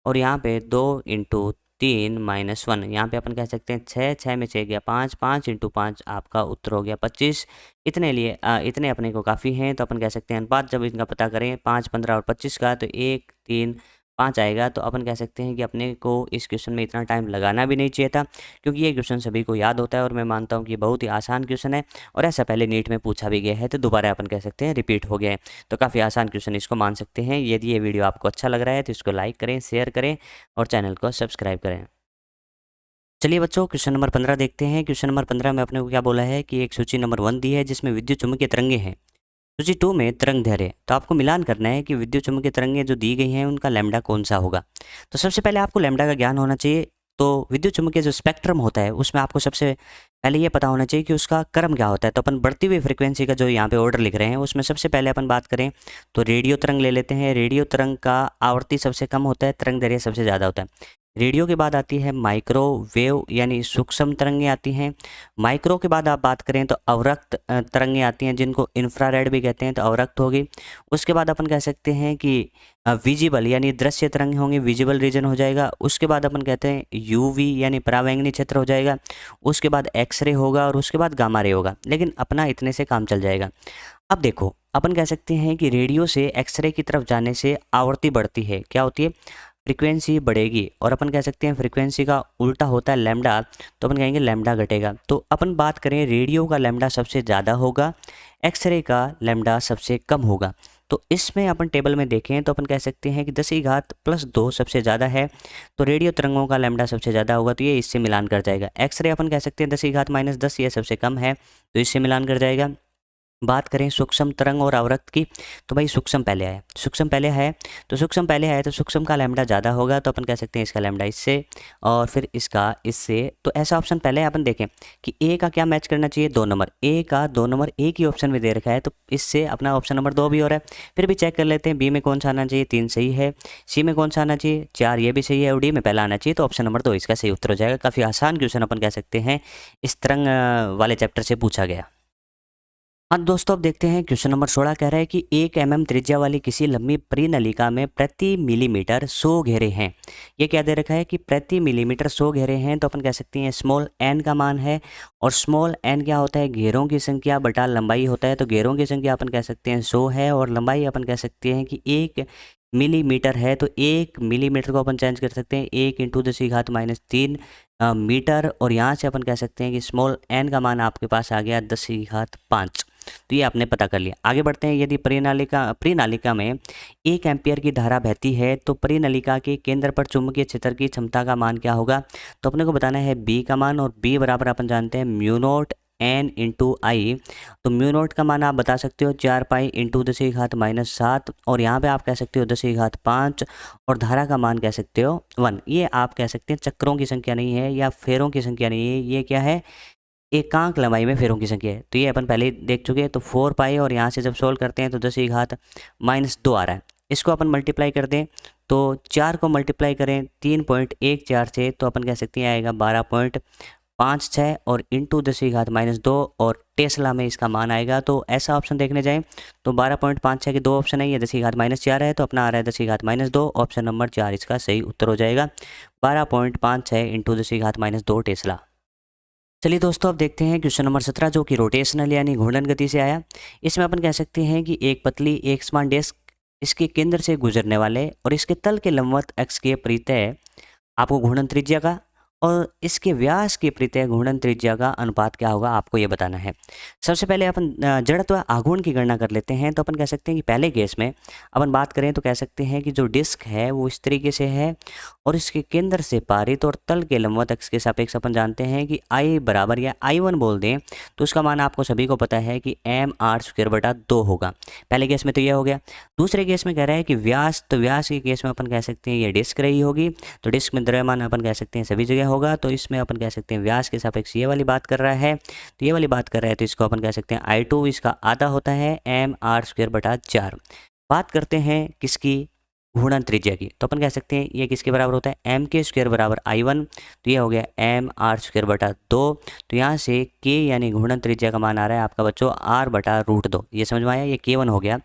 और यहाँ पे 2 × 3-1, यहाँ पे अपन कह सकते हैं 6, 6 में 6 गया 5, 5 × 5 आपका उत्तर हो गया 25। इतने अपने को काफ़ी हैं, तो अपन कह सकते हैं अनुपात जब इनका पता करें 5, 15 और 25 का, तो 1, 3, 5 आएगा। तो अपन कह सकते हैं कि अपने को इस क्वेश्चन में इतना टाइम लगाना भी नहीं चाहिए था, क्योंकि ये क्वेश्चन सभी को याद होता है और मैं मानता हूँ कि बहुत ही आसान क्वेश्चन है, और ऐसा पहले नीट में पूछा भी गया है, तो दोबारा अपन कह सकते हैं रिपीट हो गया है। तो काफ़ी आसान क्वेश्चन इसको मान सकते हैं। यदि ये वीडियो आपको अच्छा लग रहा है तो इसको लाइक करें, शेयर करें और चैनल को सब्सक्राइब करें। चलिए बच्चों, क्वेश्चन नंबर 15 देखते हैं। क्वेश्चन नंबर 15 में अपने को क्या बोला है कि एक सूची नंबर 1 दी है जिसमें विद्युत चुम्बकीय तरंगे हैं। सूची 2 में तरंग दैर्ध्य, तो आपको मिलान करना है कि विद्युत चुम्बकीय तरंगे जो दी गई हैं उनका लैम्डा कौन सा होगा। तो सबसे पहले आपको लैम्डा का ज्ञान होना चाहिए। तो विद्युत चुम्बकीय जो स्पेक्ट्रम होता है उसमें आपको सबसे पहले ये पता होना चाहिए कि उसका क्रम क्या होता है। तो अपन बढ़ती हुई फ्रिक्वेंसी का जो यहाँ पे ऑर्डर लिख रहे हैं उसमें सबसे पहले अपन बात करें तो रेडियो तरंग ले लेते हैं। रेडियो तरंग का आवर्ती सबसे कम होता है, तरंग दैर्ध्य सबसे ज़्यादा होता है। रेडियो के बाद आती है माइक्रोवेव यानी सूक्ष्म तरंगें आती हैं। माइक्रो के बाद आप बात करें तो अवरक्त तरंगें आती हैं जिनको इंफ्रारेड भी कहते हैं, तो अवरक्त होगी। उसके बाद अपन कह सकते हैं कि विजिबल यानी दृश्य तरंग होंगी, विजिबल रीजन हो जाएगा। उसके बाद अपन कहते हैं यूवी यानी परावैंगनी क्षेत्र हो जाएगा। उसके बाद एक्सरे होगा और उसके बाद गामा रे होगा, लेकिन अपना इतने से काम चल जाएगा। अब देखो अपन कह सकते हैं कि रेडियो से एक्सरे की तरफ जाने से आवृत्ति बढ़ती है, क्या होती है, फ्रीक्वेंसी बढ़ेगी। और अपन कह सकते हैं फ्रीक्वेंसी का उल्टा होता है लैम्डा, तो अपन कहेंगे लैम्डा घटेगा। तो अपन बात करें रेडियो का लैम्डा सबसे ज़्यादा होगा, एक्सरे का लैम्डा सबसे कम होगा। तो इसमें अपन टेबल में देखें तो अपन कह सकते हैं कि 10⁻² सबसे ज़्यादा है, तो रेडियो तरंगों का लैम्डा सबसे ज़्यादा होगा, तो ये इससे मिलान कर जाएगा। एक्सरे अपन कह सकते हैं 10⁻−10 ये सबसे कम है, तो इससे मिलान कर जाएगा। बात करें सूक्ष्म तरंग और अवरक्त की, तो भाई सूक्ष्म पहले आया, सूक्ष्म पहले है, तो सूक्ष्म पहले आया तो सूक्ष्म का लैम्डा ज़्यादा होगा, तो अपन कह सकते हैं इसका लैम्डा इससे और फिर इसका इससे। तो ऐसा ऑप्शन पहले अपन देखें कि ए का क्या मैच करना चाहिए, 2 नंबर, ए का 2 नंबर एक ही ऑप्शन में दे रखा है, तो इससे अपना ऑप्शन नंबर 2 भी हो रहा है। फिर भी चेक कर लेते हैं बी में कौन सा आना चाहिए, 3 सही है, सी में कौन सा आना चाहिए, 4 ये भी सही है, और डी में पहला आना चाहिए, तो ऑप्शन नंबर 2 इसका सही उत्तर हो जाएगा। काफ़ी आसान क्वेश्चन अपन कह सकते हैं इस तरंग वाले चैप्टर से पूछा गया। हाँ दोस्तों, अब देखते हैं क्वेश्चन नंबर 16 कह रहा है कि 1 mm त्रिज्या वाली किसी लंबी परिनलिका में प्रति मिलीमीटर 100 घेरे हैं। ये क्या दे रखा है कि प्रति मिलीमीटर 100 घेरे हैं, तो अपन कह सकते हैं स्मॉल n का मान है, और स्मॉल n क्या होता है, घेरों की संख्या बटा लंबाई होता है। तो घेरों की संख्या अपन कह सकते हैं 100 है, और लंबाई अपन कह सकते हैं कि 1 मिलीमीटर है, तो 1 मिलीमीटर को अपन चेंज कर सकते हैं 1 × 10⁻³ मीटर, और यहाँ से अपन कह सकते हैं कि स्मॉल n का मान आपके पास आ गया 10⁵ तो ये आपने पता कर लिया। आगे बढ़ते हैं। यदि परिनालिका में 1 एम्पियर की धारा बहती है तो परिनलिका के केंद्र पर चुंबकीय क्षेत्र की क्षमता का मान क्या होगा। तो अपने को बताना है b का मान, और b बराबर अपन जानते हैं μ0 n × I। तो μ0 का मान आप बता सकते हो 4 पाई × 10⁻⁷, और यहाँ पे आप कह सकते हो 10⁵5, और धारा का मान कह सकते हो 1। ये आप कह सकते हैं चक्रों की संख्या नहीं है या फेरों की संख्या नहीं है, ये क्या है, एकांक लंबाई में फेरों की संख्या है। तो ये अपन पहले ही देख चुके हैं। तो 4 पाई, और यहाँ से जब सोल्व करते हैं तो 10⁻² आ रहा है। इसको अपन मल्टीप्लाई कर दें तो 4 को मल्टीप्लाई करें 3.14 से, तो अपन कह सकते हैं आएगा 12.56, और इंटू 10⁻², और टेस्ला में इसका मान आएगा। तो ऐसा ऑप्शन देखने जाएँ तो 12.56 के 2 ऑप्शन है, ये 10⁻4 है, तो अपना आ रहा है 10⁻², ऑप्शन नंबर 4 इसका सही उत्तर हो जाएगा। 12.56 × 10⁻² टेस्ला। चलिए दोस्तों, अब देखते हैं क्वेश्चन नंबर 17 जो कि रोटेशनल यानी घूर्णन गति से आया। इसमें अपन कह सकते हैं कि एक पतली एक समान डिस्क, इसके केंद्र से गुजरने वाले और इसके तल के लंबवत अक्ष के परितः आपको घूर्णन त्रिज्या का और इसके व्यास के प्रत्यय घूर्णन त्रिज्या का अनुपात क्या होगा आपको ये बताना है। सबसे पहले अपन जड़त्व आघूर्ण की गणना कर लेते हैं। तो अपन कह सकते हैं कि पहले केस में अपन बात करें तो कह सकते हैं कि जो डिस्क है वो इस तरीके से है और इसके केंद्र से पारित और तल के लंबवत अक्ष के सापेक्ष अपन जानते हैं कि I बराबर या I1 बोल दें तो उसका मान आपको सभी को पता है कि mr²/2 होगा। पहले केस में तो ये हो गया। दूसरे केस में कह रहा है कि व्यास, तो व्यास के केस में अपन कह सकते हैं ये डिस्क रही होगी, तो डिस्क में द्रव्यमान अपन कह सकते हैं सभी जगह होगा, तो इसमें अपन कह सकते हैं व्यास के सापेक्ष ये वाली बात कर रहा है, तो ये वाली बात कर रहा है तो इसको अपन कह सकते हैं I2, इसका आधा होता है mr²/4। बात करते हैं किसकी, घूर्णन त्रिज्या की, तो अपन कह सकते हैं ये किसके बराबर होता है m² बराबर I1, तो ये हो गया mr²/2। तो यहाँ से k यानी घूर्णन त्रिज्या का मान आ रहा है आपका बच्चों r/√2, ये समझ में आया, ये k1 हो गया।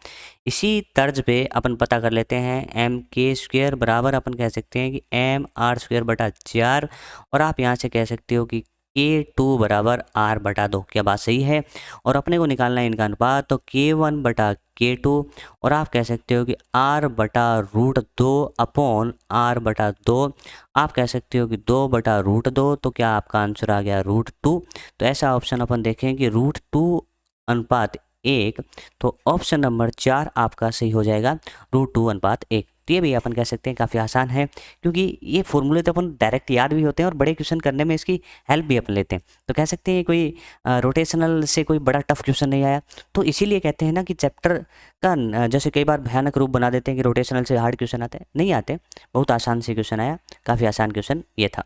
इसी तर्ज पे अपन पता कर लेते हैं mk² बराबर अपन कह सकते हैं कि mr²/4 और आप यहाँ से कह सकते हो कि K2 बराबर r/2। क्या बात सही है? और अपने को निकालना है इनका अनुपात, तो K1/K2 और आप कह सकते हो कि r/√2 अपॉन r/2, आप कह सकते हो कि 2/√2, तो क्या आपका आंसर आ गया √2। तो ऐसा ऑप्शन अपन देखें कि √2:1, तो ऑप्शन नंबर 4 आपका सही हो जाएगा, √2:1। तो ये भी अपन कह सकते हैं काफ़ी आसान है, क्योंकि ये फॉर्मूले तो अपन डायरेक्ट याद भी होते हैं और बड़े क्वेश्चन करने में इसकी हेल्प भी अपन लेते हैं। तो कह सकते हैं कोई रोटेशनल से कोई बड़ा टफ क्वेश्चन नहीं आया, तो इसीलिए कहते हैं ना कि चैप्टर का जैसे कई बार भयानक रूप बना देते हैं कि रोटेशनल से हार्ड क्वेश्चन आते हैं, नहीं आते, बहुत आसान से क्वेश्चन आया, काफ़ी आसान क्वेश्चन ये था।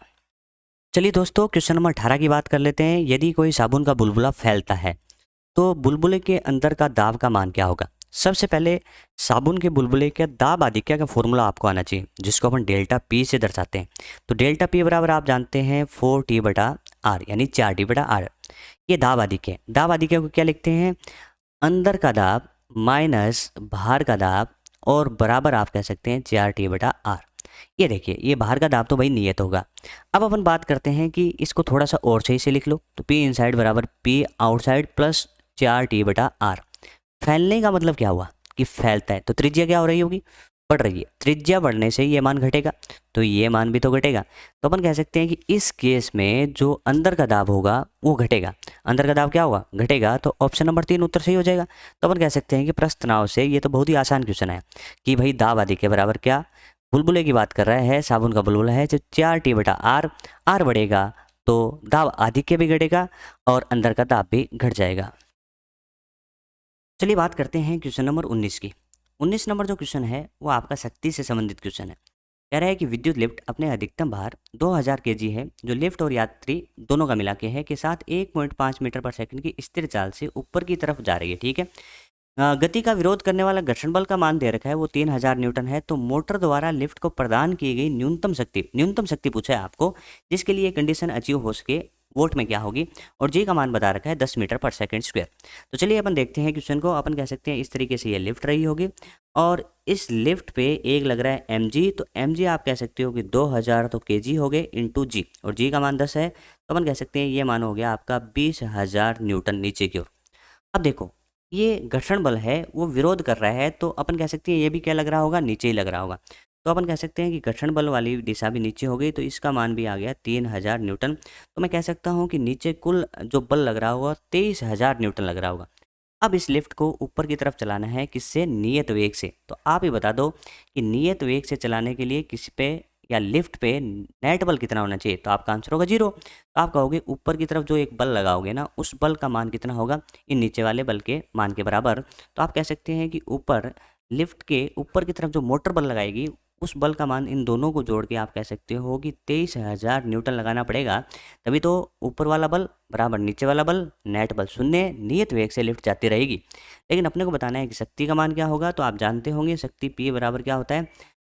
चलिए दोस्तों, क्वेश्चन नंबर 18 की बात कर लेते हैं। यदि कोई साबुन का बुलबुला फैलता है तो बुलबुले के अंदर का दाब का मान क्या होगा। सबसे पहले साबुन के बुलबुले के दाब आधिक्य का फॉर्मूला आपको आना चाहिए, जिसको अपन डेल्टा पी से दर्शाते हैं। तो डेल्टा पी बराबर आप जानते हैं 4T/R, यानी 4T/R। ये दाब आधिक्य है। दाब आधिक्य को क्या लिखते हैं, अंदर का दाब माइनस बाहर का दाब और बराबर आप कह सकते हैं 4T/R। ये देखिए, ये बाहर का दाब तो भाई नियत होगा। अब अपन बात करते हैं कि इसको थोड़ा सा और सही से लिख लो, तो P इनसाइड बराबर P आउटसाइड प्लस 4T/R। फैलने का मतलब क्या हुआ कि फैलता है, तो त्रिज्या क्या हो रही होगी, बढ़ रही है। त्रिज्या बढ़ने से ये मान घटेगा, तो ये मान भी तो घटेगा। तो अपन कह सकते हैं कि इस केस में जो अंदर का दाब होगा वो घटेगा। अंदर का दाब क्या होगा, घटेगा, तो ऑप्शन नंबर 3 उत्तर सही हो जाएगा। तो अपन कह सकते हैं कि प्रश्न तनाव से ये तो बहुत ही आसान क्वेश्चन है कि भाई दाब आदि के बराबर क्या, बुलबुले की बात कर रहा है, साबुन का बुलबुला है, जो 4T/R, R बढ़ेगा तो दाब आधिक्य भी घटेगा और अंदर का दाब भी घट जाएगा। चलिए बात करते हैं क्वेश्चन नंबर 19 की। 19 नंबर जो क्वेश्चन है वो आपका शक्ति से संबंधित क्वेश्चन है। कह रहा है कि विद्युत लिफ्ट अपने अधिकतम भार 2000 kg है, जो लिफ्ट और यात्री दोनों का मिला के है, के साथ 1.5 मीटर पर सेकंड की स्थिर चाल से ऊपर की तरफ जा रही है। ठीक है, गति का विरोध करने वाला घर्षण बल का मान दे रखा है, वो 3000 न्यूटन है। तो मोटर द्वारा लिफ्ट को प्रदान की गई न्यूनतम शक्ति पूछा है आपको, जिसके लिए कंडीशन अचीव हो सके, वोट में क्या होगी, और जी का मान बता रखा है 10 मीटर पर सेकंड स्क्वायर। तो चलिए अपन देखते हैं क्वेश्चन को। अपन कह सकते हैं इस तरीके से ये लिफ्ट रही होगी और इस लिफ्ट पे एक लग रहा है mg, तो mg आप कह सकते हो कि 2000 तो kg हो गए इंटू जी, और जी का मान 10 है, तो अपन कह सकते हैं ये मान हो गया आपका 20,000 न्यूटन नीचे की ओर। अब देखो, ये घर्षण बल है वो विरोध कर रहा है, तो अपन कह सकते हैं ये भी क्या लग रहा होगा, नीचे ही लग रहा होगा। तो अपन कह सकते हैं कि घर्षण बल वाली दिशा भी नीचे हो गई, तो इसका मान भी आ गया 3000 न्यूटन। तो मैं कह सकता हूँ कि नीचे कुल जो बल लग रहा होगा 23,000 न्यूटन लग रहा होगा। अब इस लिफ्ट को ऊपर की तरफ चलाना है, किससे, नियत वेग से। तो आप ही बता दो कि नियत वेग से चलाने के लिए किस पे या लिफ्ट पे नेट बल कितना होना चाहिए, तो आपका आंसर होगा 0। तो आप कहोगे ऊपर की तरफ जो एक बल लगाओगे ना, उस बल का मान कितना होगा, इन नीचे वाले बल के मान के बराबर। तो आप कह सकते हैं कि ऊपर लिफ्ट के ऊपर की तरफ जो मोटर बल लगाएगी, उस बल का मान इन दोनों को जोड़ के आप कह सकते हो कि 23,000 न्यूटन लगाना पड़ेगा, तभी तो ऊपर वाला बल बराबर नीचे वाला बल, नेट बल 0, नियत वेग से लिफ्ट जाती रहेगी। लेकिन अपने को बताना है कि शक्ति का मान क्या होगा, तो आप जानते होंगे शक्ति P बराबर क्या होता है,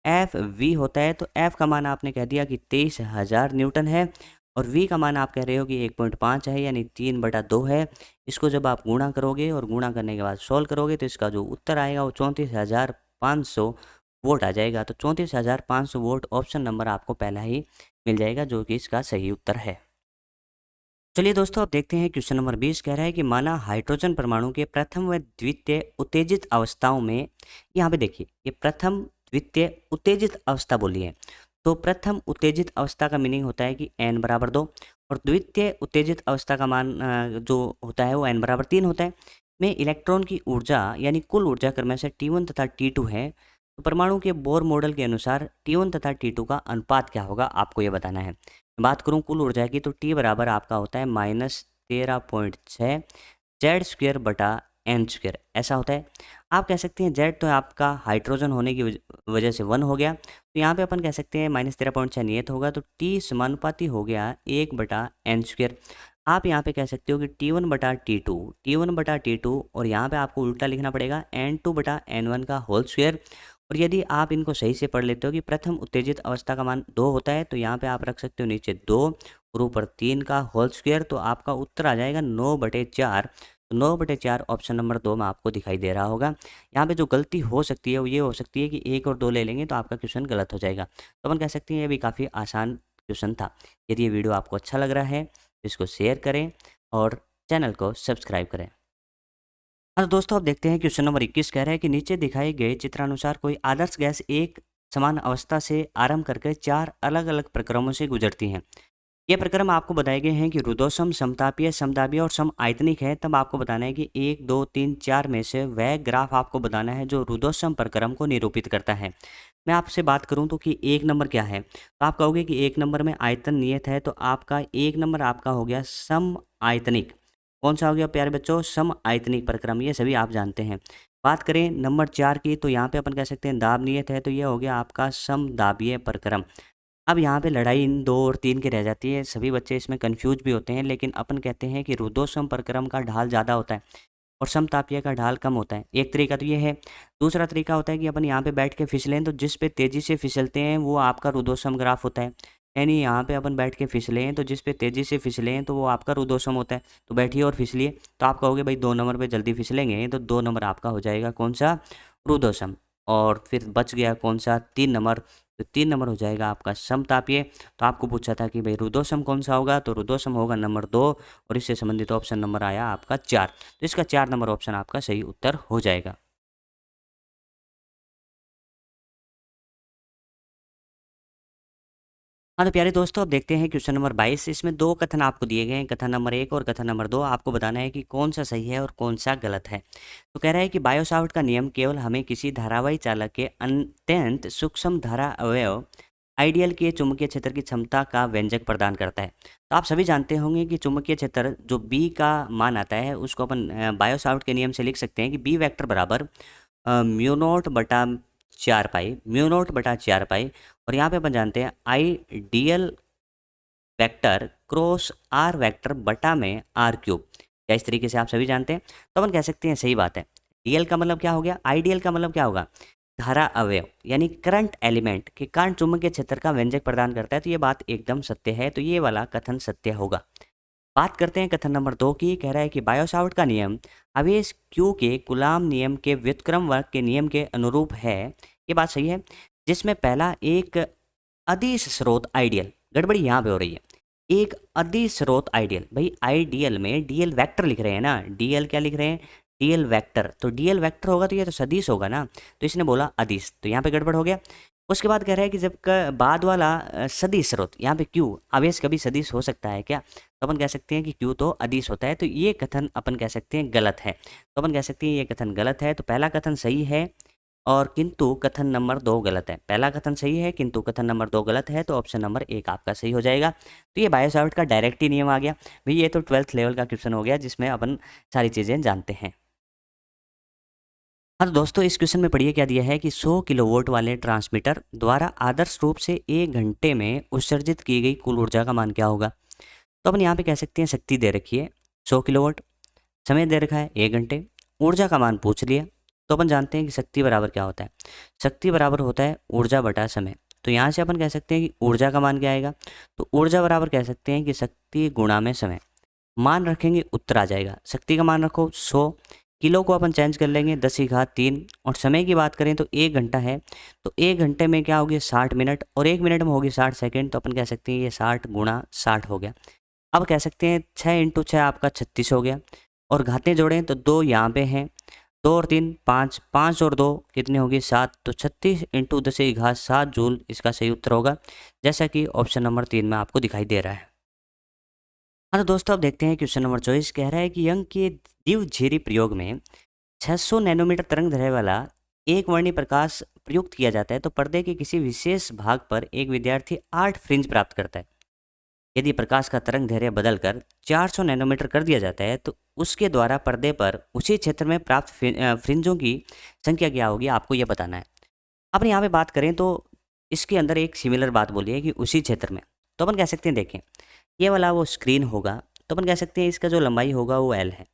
एफ वी होता है। तो एफ का मान आपने कह दिया कि 23,000 न्यूटन है, और वी का मान आप कह रहे हो कि 1.5 है, यानी 3/2 है। इसको जब आप गुणा करोगे और गुणा करने के बाद सोल्व करोगे, तो इसका जो उत्तर आएगा वो 34,500 वोट आ जाएगा। तो 34,500 वोट ऑप्शन नंबर आपको पहला ही मिल जाएगा, जो कि इसका सही उत्तर है। चलिए दोस्तों, अब देखते हैं क्वेश्चन नंबर 20। कह रहा है कि माना हाइड्रोजन परमाणु के प्रथम व द्वितीय उत्तेजित अवस्थाओं में, यहाँ पे देखिए ये प्रथम द्वितीय उत्तेजित अवस्था बोली है, तो प्रथम उत्तेजित अवस्था का मीनिंग होता है कि n बराबर 2 और द्वितीय उत्तेजित अवस्था का मान जो होता है वो n बराबर 3 होता है। में इलेक्ट्रॉन की ऊर्जा यानी कुल ऊर्जा क्रमशः से T1 तथा T2 है। तो परमाणु के बोर मॉडल के अनुसार T1 तथा T2 का अनुपात क्या होगा आपको ये बताना है। बात करूँ कुल ऊर्जा की तो T बराबर आपका होता है -13.6 जेड स्क्वेयर बटा एन स्क्वेयर, ऐसा होता है। आप कह सकते हैं जेड तो आपका हाइड्रोजन होने की वजह से 1 हो गया, तो यहाँ पे अपन कह सकते हैं -13.6 नियत होगा तो टी समानुपाती हो गया 1/n²। आप यहाँ पे कह सकते हो कि T1/T2 और यहाँ पे आपको उल्टा लिखना पड़ेगा n2/n1 का होल स्क्वेयर। और यदि आप इनको सही से पढ़ लेते हो कि प्रथम उत्तेजित अवस्था का मान 2 होता है तो यहाँ पे आप रख सकते हो नीचे 2 और ऊपर 3 का होल स्क्वेयर, तो आपका उत्तर आ जाएगा 9/4। तो 9/4 ऑप्शन नंबर 2 में आपको दिखाई दे रहा होगा। यहाँ पे जो गलती हो सकती है वो ये हो सकती है कि 1 और 2 ले लेंगे तो आपका क्वेश्चन गलत हो जाएगा। तो अपन कह सकते हैं ये भी काफ़ी आसान क्वेश्चन था। यदि ये वीडियो आपको अच्छा लग रहा है तो इसको शेयर करें और चैनल को सब्सक्राइब करें। हाँ, तो दोस्तों अब देखते हैं क्वेश्चन नंबर 21 कह रहा है कि नीचे दिखाए गए चित्रानुसार कोई आदर्श गैस एक समान अवस्था से आरंभ करके 4 अलग-अलग प्रक्रमों से गुजरती हैं। ये प्रक्रम आपको बताए गए हैं कि रुद्धोष्म, समतापीय, समदाबीय और समआयतनिक है। तब आपको बताना है कि 1, 2, 3, 4 में से वह ग्राफ आपको बताना है जो रुद्धोष्म प्रक्रम को निरूपित करता है। मैं आपसे बात करूं तो कि 1 नंबर क्या है, तो आप कहोगे कि 1 नंबर में आयतन नियत है, तो आपका 1 नंबर आपका हो गया समआयतनिक। कौन सा हो गया प्यारे बच्चों? समआयतनिक प्रक्रम, ये सभी आप जानते हैं। बात करें नंबर 4 की तो यहाँ पे अपन कह सकते हैं दाब नियत है, तो ये हो गया आपका समदाबीय प्रक्रम। अब यहाँ पे लड़ाई इन 2 और 3 की रह जाती है, सभी बच्चे इसमें कन्फ्यूज भी होते हैं, लेकिन अपन कहते हैं कि रुद्धोष्म प्रक्रम का ढाल ज़्यादा होता है और समतापीय का ढाल कम होता है। एक तरीका तो ये है। दूसरा तरीका होता है कि अपन यहाँ पे बैठ के फिसलें तो जिस पे तेज़ी से फिसलते हैं वो आपका रुद्धोष्म ग्राफ होता है। यानी यहाँ पे अपन बैठ के फिसलें तो जिस पे तेज़ी से फिसलें तो वो आपका रुद्धोष्म होता है। तो बैठिए और फिसलिए, तो आप कहोगे भाई 2 नंबर पे जल्दी फिसलेंगे तो 2 नंबर आपका हो जाएगा कौन सा? रुद्धोष्म। और फिर बच गया कौन सा? 3 नंबर। तो 3 नंबर हो जाएगा आपका समतापीय। तो आपको पूछा था कि भाई रुद्धोष्म कौन सा होगा, तो रुद्धोष्म होगा नंबर 2 और इससे संबंधित ऑप्शन नंबर आया आपका 4। तो इसका 4 नंबर ऑप्शन आपका सही उत्तर हो जाएगा। हाँ, तो प्यारे दोस्तों अब देखते हैं क्वेश्चन नंबर 22। इसमें 2 कथन आपको दिए गए हैं, कथन नंबर 1 और कथन नंबर 2। आपको बताना है कि कौन सा सही है और कौन सा गलत है। तो कह रहा है कि बायो-सावर्ट का नियम केवल हमें किसी धारावाही चालक के अत्यंत सूक्ष्म धारा अवयव आइडियल के चुंबकीय क्षेत्र की क्षमता का व्यंजक प्रदान करता है। तो आप सभी जानते होंगे कि चुंबकीय क्षेत्र जो बी का मान आता है उसको अपन बायो-सावर्ट के नियम से लिख सकते हैं कि बी वेक्टर बराबर म्यू नॉट बटा 4 पाई, म्यू नॉट बटा 4 पाई। और यहाँ पे अपन जानते हैं I DL vector cross R vector बटा में आर क्यूब, क्या इस तरीके से आप सभी जानते हैं। तो अपन कह सकते हैं सही बात है। डीएल का मतलब क्या हो गया? आईडीएल का मतलब क्या होगा? धारा अवयव यानी करंट एलिमेंट के कारण चुंबकीय क्षेत्र का व्यंजक प्रदान करता है। तो ये बात एकदम सत्य है, तो ये वाला कथन सत्य होगा। बात करते हैं कथन नंबर 2 की। कह रहा है कि बायो-सावर्ट का नियम आवेश Q के कूलाम नियम के व्युत्क्रम वर्ग के नियम के अनुरूप है। ये बात सही है, जिसमें पहला एक अदिश स्रोत आइडियल, गड़बड़ी यहाँ पे हो रही है। एक अदिश स्रोत आइडियल, भाई आइडियल में डीएल वेक्टर लिख रहे हैं ना, डीएल क्या लिख रहे हैं? DL vector. तो डीएल वेक्टर होगा तो ये तो सदिश होगा ना, तो इसने बोला अदिश, तो यहाँ पे गड़बड़ हो गया। उसके बाद कह रहा है कि जब बाद वाला सदिश स्रोत, यहाँ पे क्यू आवेश कभी सदिश हो सकता है क्या? तो अपन कह सकते हैं कि क्यू तो अदिश होता है, तो ये कथन अपन कह सकते हैं गलत है। तो अपन कह सकते हैं ये कथन गलत है। तो पहला कथन सही है और किंतु कथन नंबर 2 गलत है। पहला कथन सही है किंतु कथन नंबर 2 गलत है, तो ऑप्शन नंबर 1 आपका सही हो जाएगा। तो ये बायो-सावर्ट का डायरेक्ट ही नियम आ गया भाई, ये तो 12th लेवल का क्वेश्चन हो गया जिसमें अपन सारी चीज़ें जानते हैं। हाँ, तो दोस्तों इस क्वेश्चन में पढ़िए क्या दिया है कि 100 किलोवाट वाले ट्रांसमीटर द्वारा आदर्श रूप से 1 घंटे में उत्सर्जित की गई कुल ऊर्जा का मान क्या होगा? तो अपन यहाँ पे कह सकते हैं शक्ति दे रखी है 100 किलोवाट, समय दे रखा है 1 घंटे, ऊर्जा का मान पूछ लिया। तो अपन जानते हैं कि शक्ति बराबर क्या होता है? शक्ति बराबर होता है ऊर्जा बटा समय। तो यहाँ से अपन कह सकते हैं कि ऊर्जा का मान क्या आएगा? तो ऊर्जा बराबर कह सकते हैं कि शक्ति गुणा में समय। मान रखेंगे उत्तर आ जाएगा। शक्ति का मान रखो 100, किलो को अपन चेंज कर लेंगे 10 की घात 3, और समय की बात करें तो 1 घंटा है, तो 1 घंटे में क्या होगी 60 मिनट और 1 मिनट में होगी 60 सेकंड। तो अपन कह सकते हैं ये 60 गुणा 60 हो गया। अब कह सकते हैं 6 × 6 आपका 36 हो गया, और घातें जोड़ें तो 2 यहाँ पे हैं, 2 और 3 5, 5 और 2 कितने होगी 7, तो 36 इंटू 10⁻7 जूल इसका सही उत्तर होगा, जैसा कि ऑप्शन नंबर 3 में आपको दिखाई दे रहा है। हाँ तो दोस्तों अब देखते हैं क्वेश्चन नंबर 24 कह रहा है कि यंग के द्विध्रुवी प्रयोग में 600 नैनोमीटर तरंग दैर्ध्य वाला एक वर्णी प्रकाश प्रयुक्त किया जाता है तो पर्दे के किसी विशेष भाग पर एक विद्यार्थी 8 फ्रिंज प्राप्त करता है। यदि प्रकाश का तरंग दैर्ध्य बदलकर 400 नैनोमीटर कर दिया जाता है तो उसके द्वारा पर्दे पर उसी क्षेत्र में प्राप्त फ्रिंजों की संख्या क्या होगी, आपको यह बताना है। अपन यहाँ पे बात करें तो इसके अंदर एक सिमिलर बात बोली है कि उसी क्षेत्र में, तो अपन कह सकते हैं देखें ये वाला वो स्क्रीन होगा, तो अपन कह सकते हैं इसका जो लंबाई होगा वो एल है,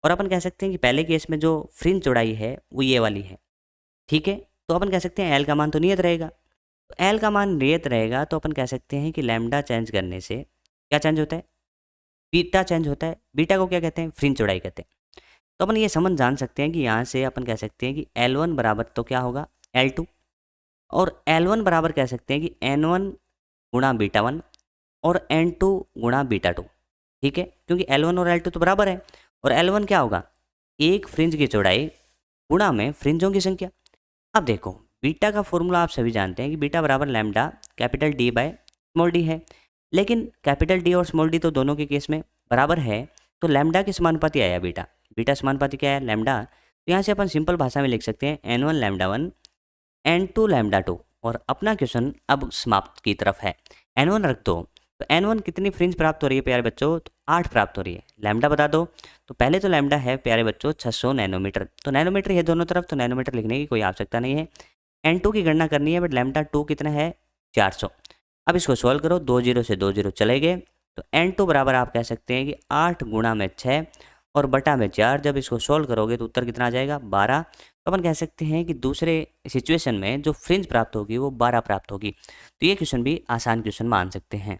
और अपन कह सकते हैं कि पहले केस में जो फ्रिंज चौड़ाई है वो ये वाली है, ठीक है। तो अपन कह सकते हैं एल का मान तो नियत रहेगा, तो एल का मान नियत रहेगा तो अपन कह सकते हैं कि लैम्डा चेंज करने से क्या चेंज होता है, बीटा चेंज होता है। बीटा को क्या कहते हैं, फ्रिंज चौड़ाई कहते हैं। तो अपन ये समझ जान सकते हैं कि यहाँ से अपन कह सकते हैं कि L1 बराबर तो क्या होगा L2, और L1 बराबर कह सकते हैं कि N1 गुणा बीटा 1 और N2 गुणा बीटा 2, ठीक है, क्योंकि L1 और L2 तो बराबर है। और L1 क्या होगा, एक फ्रिंज की चौड़ाई गुणा में फ्रिंजों की संख्या। अब देखो बीटा का फॉर्मूला आप सभी जानते हैं कि बीटा बराबर lambda capital D by small D है, लेकिन कैपिटल डी और स्मॉल डी तो दोनों के केस में बराबर है, तो लैम्डा के समानुपाती आया बीटा, बीटा समानुपाती क्या है लैम्डा। तो यहाँ से अपन सिंपल भाषा में लिख सकते हैं N1 लैम्डा 1 N2 लैम्डा 2, और अपना क्वेश्चन अब समाप्त की तरफ है। N1 रख दो, तो N1 कितनी फ्रिंज प्राप्त हो रही है प्यारे बच्चों, तो 8 प्राप्त हो रही है। लैम्डा बता दो, तो पहले तो लैम्डा है प्यारे बच्चों 600 नैनोमीटर, तो नैनोमीटर है दोनों तरफ, तो नैनोमीटर लिखने की कोई आवश्यकता नहीं है। N2 की गणना करनी है, बट लैम्डा 2 कितना है 400। अब इसको सॉल्व करो, 2 जीरो से 2 जीरो चले गए, तो N2 बराबर आप कह सकते हैं कि 8 गुणा में 6 और बटा में 4। जब इसको सॉल्व करोगे तो उत्तर कितना आ जाएगा 12। तो अपन कह सकते हैं कि दूसरे सिचुएशन में जो फ्रिंज प्राप्त होगी वो 12 प्राप्त होगी। तो ये क्वेश्चन भी आसान क्वेश्चन मान सकते हैं।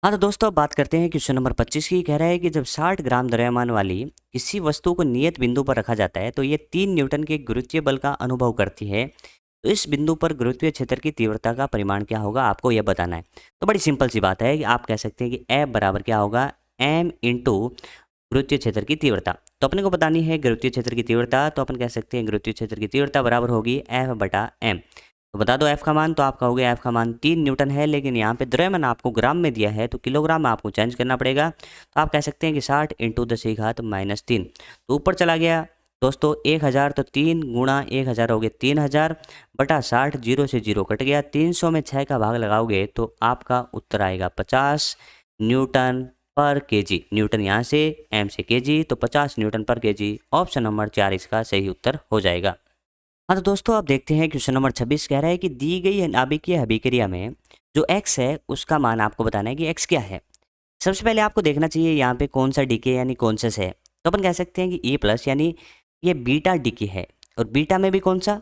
हाँ तो दोस्तों अब बात करते हैं क्वेश्चन नंबर 25 की। कह रहा है कि जब 60 ग्राम द्रव्यमान वाली किसी वस्तु को नियत बिंदु पर रखा जाता है तो ये 3 न्यूटन के गुरुत्वीय बल का अनुभव करती है, तो इस बिंदु पर गुरुत्वीय क्षेत्र की तीव्रता का परिमाण क्या होगा, आपको यह बताना है। तो बड़ी सिंपल सी बात है कि आप कह सकते हैं कि F बराबर क्या होगा m इंटू गुरुत्वीय क्षेत्र की तीव्रता। तो अपने को बतानी है गुरुत्वीय क्षेत्र की तीव्रता, तो अपन कह सकते हैं गुरुत्वीय क्षेत्र की तीव्रता बराबर होगी F बटा m। तो बता दो F का मान, तो आपका हो गया F का मान 3 न्यूटन है, लेकिन यहाँ पे द्रव्यमान आपको ग्राम में दिया है तो किलोग्राम में आपको चेंज करना पड़ेगा। तो आप कह सकते हैं कि 60 इंटू 10⁻³ तो ऊपर चला गया दोस्तों 1000, तो 3 गुणा 1000 हो गए 3000 बटा 60, 0 से 0 कट गया, 300 में 6 का भाग लगाओगे तो आपका उत्तर आएगा 50 न्यूटन पर केजी। न्यूटन यहाँ से m से केजी, तो 50 न्यूटन पर केजी। ऑप्शन नंबर 4 इसका सही उत्तर हो जाएगा। हाँ तो दोस्तों अब देखते हैं क्वेश्चन नंबर 26 कह रहा है कि दी गई नाभिकीय अभिक्रिया में जो x है उसका मान आपको बताना है कि x क्या है। सबसे पहले आपको देखना चाहिए यहाँ पे कौन सा डीके यानी कौन सा है, तो अपन कह सकते हैं कि ए प्लस यानी ये बीटा डीके है, और बीटा में भी कौन सा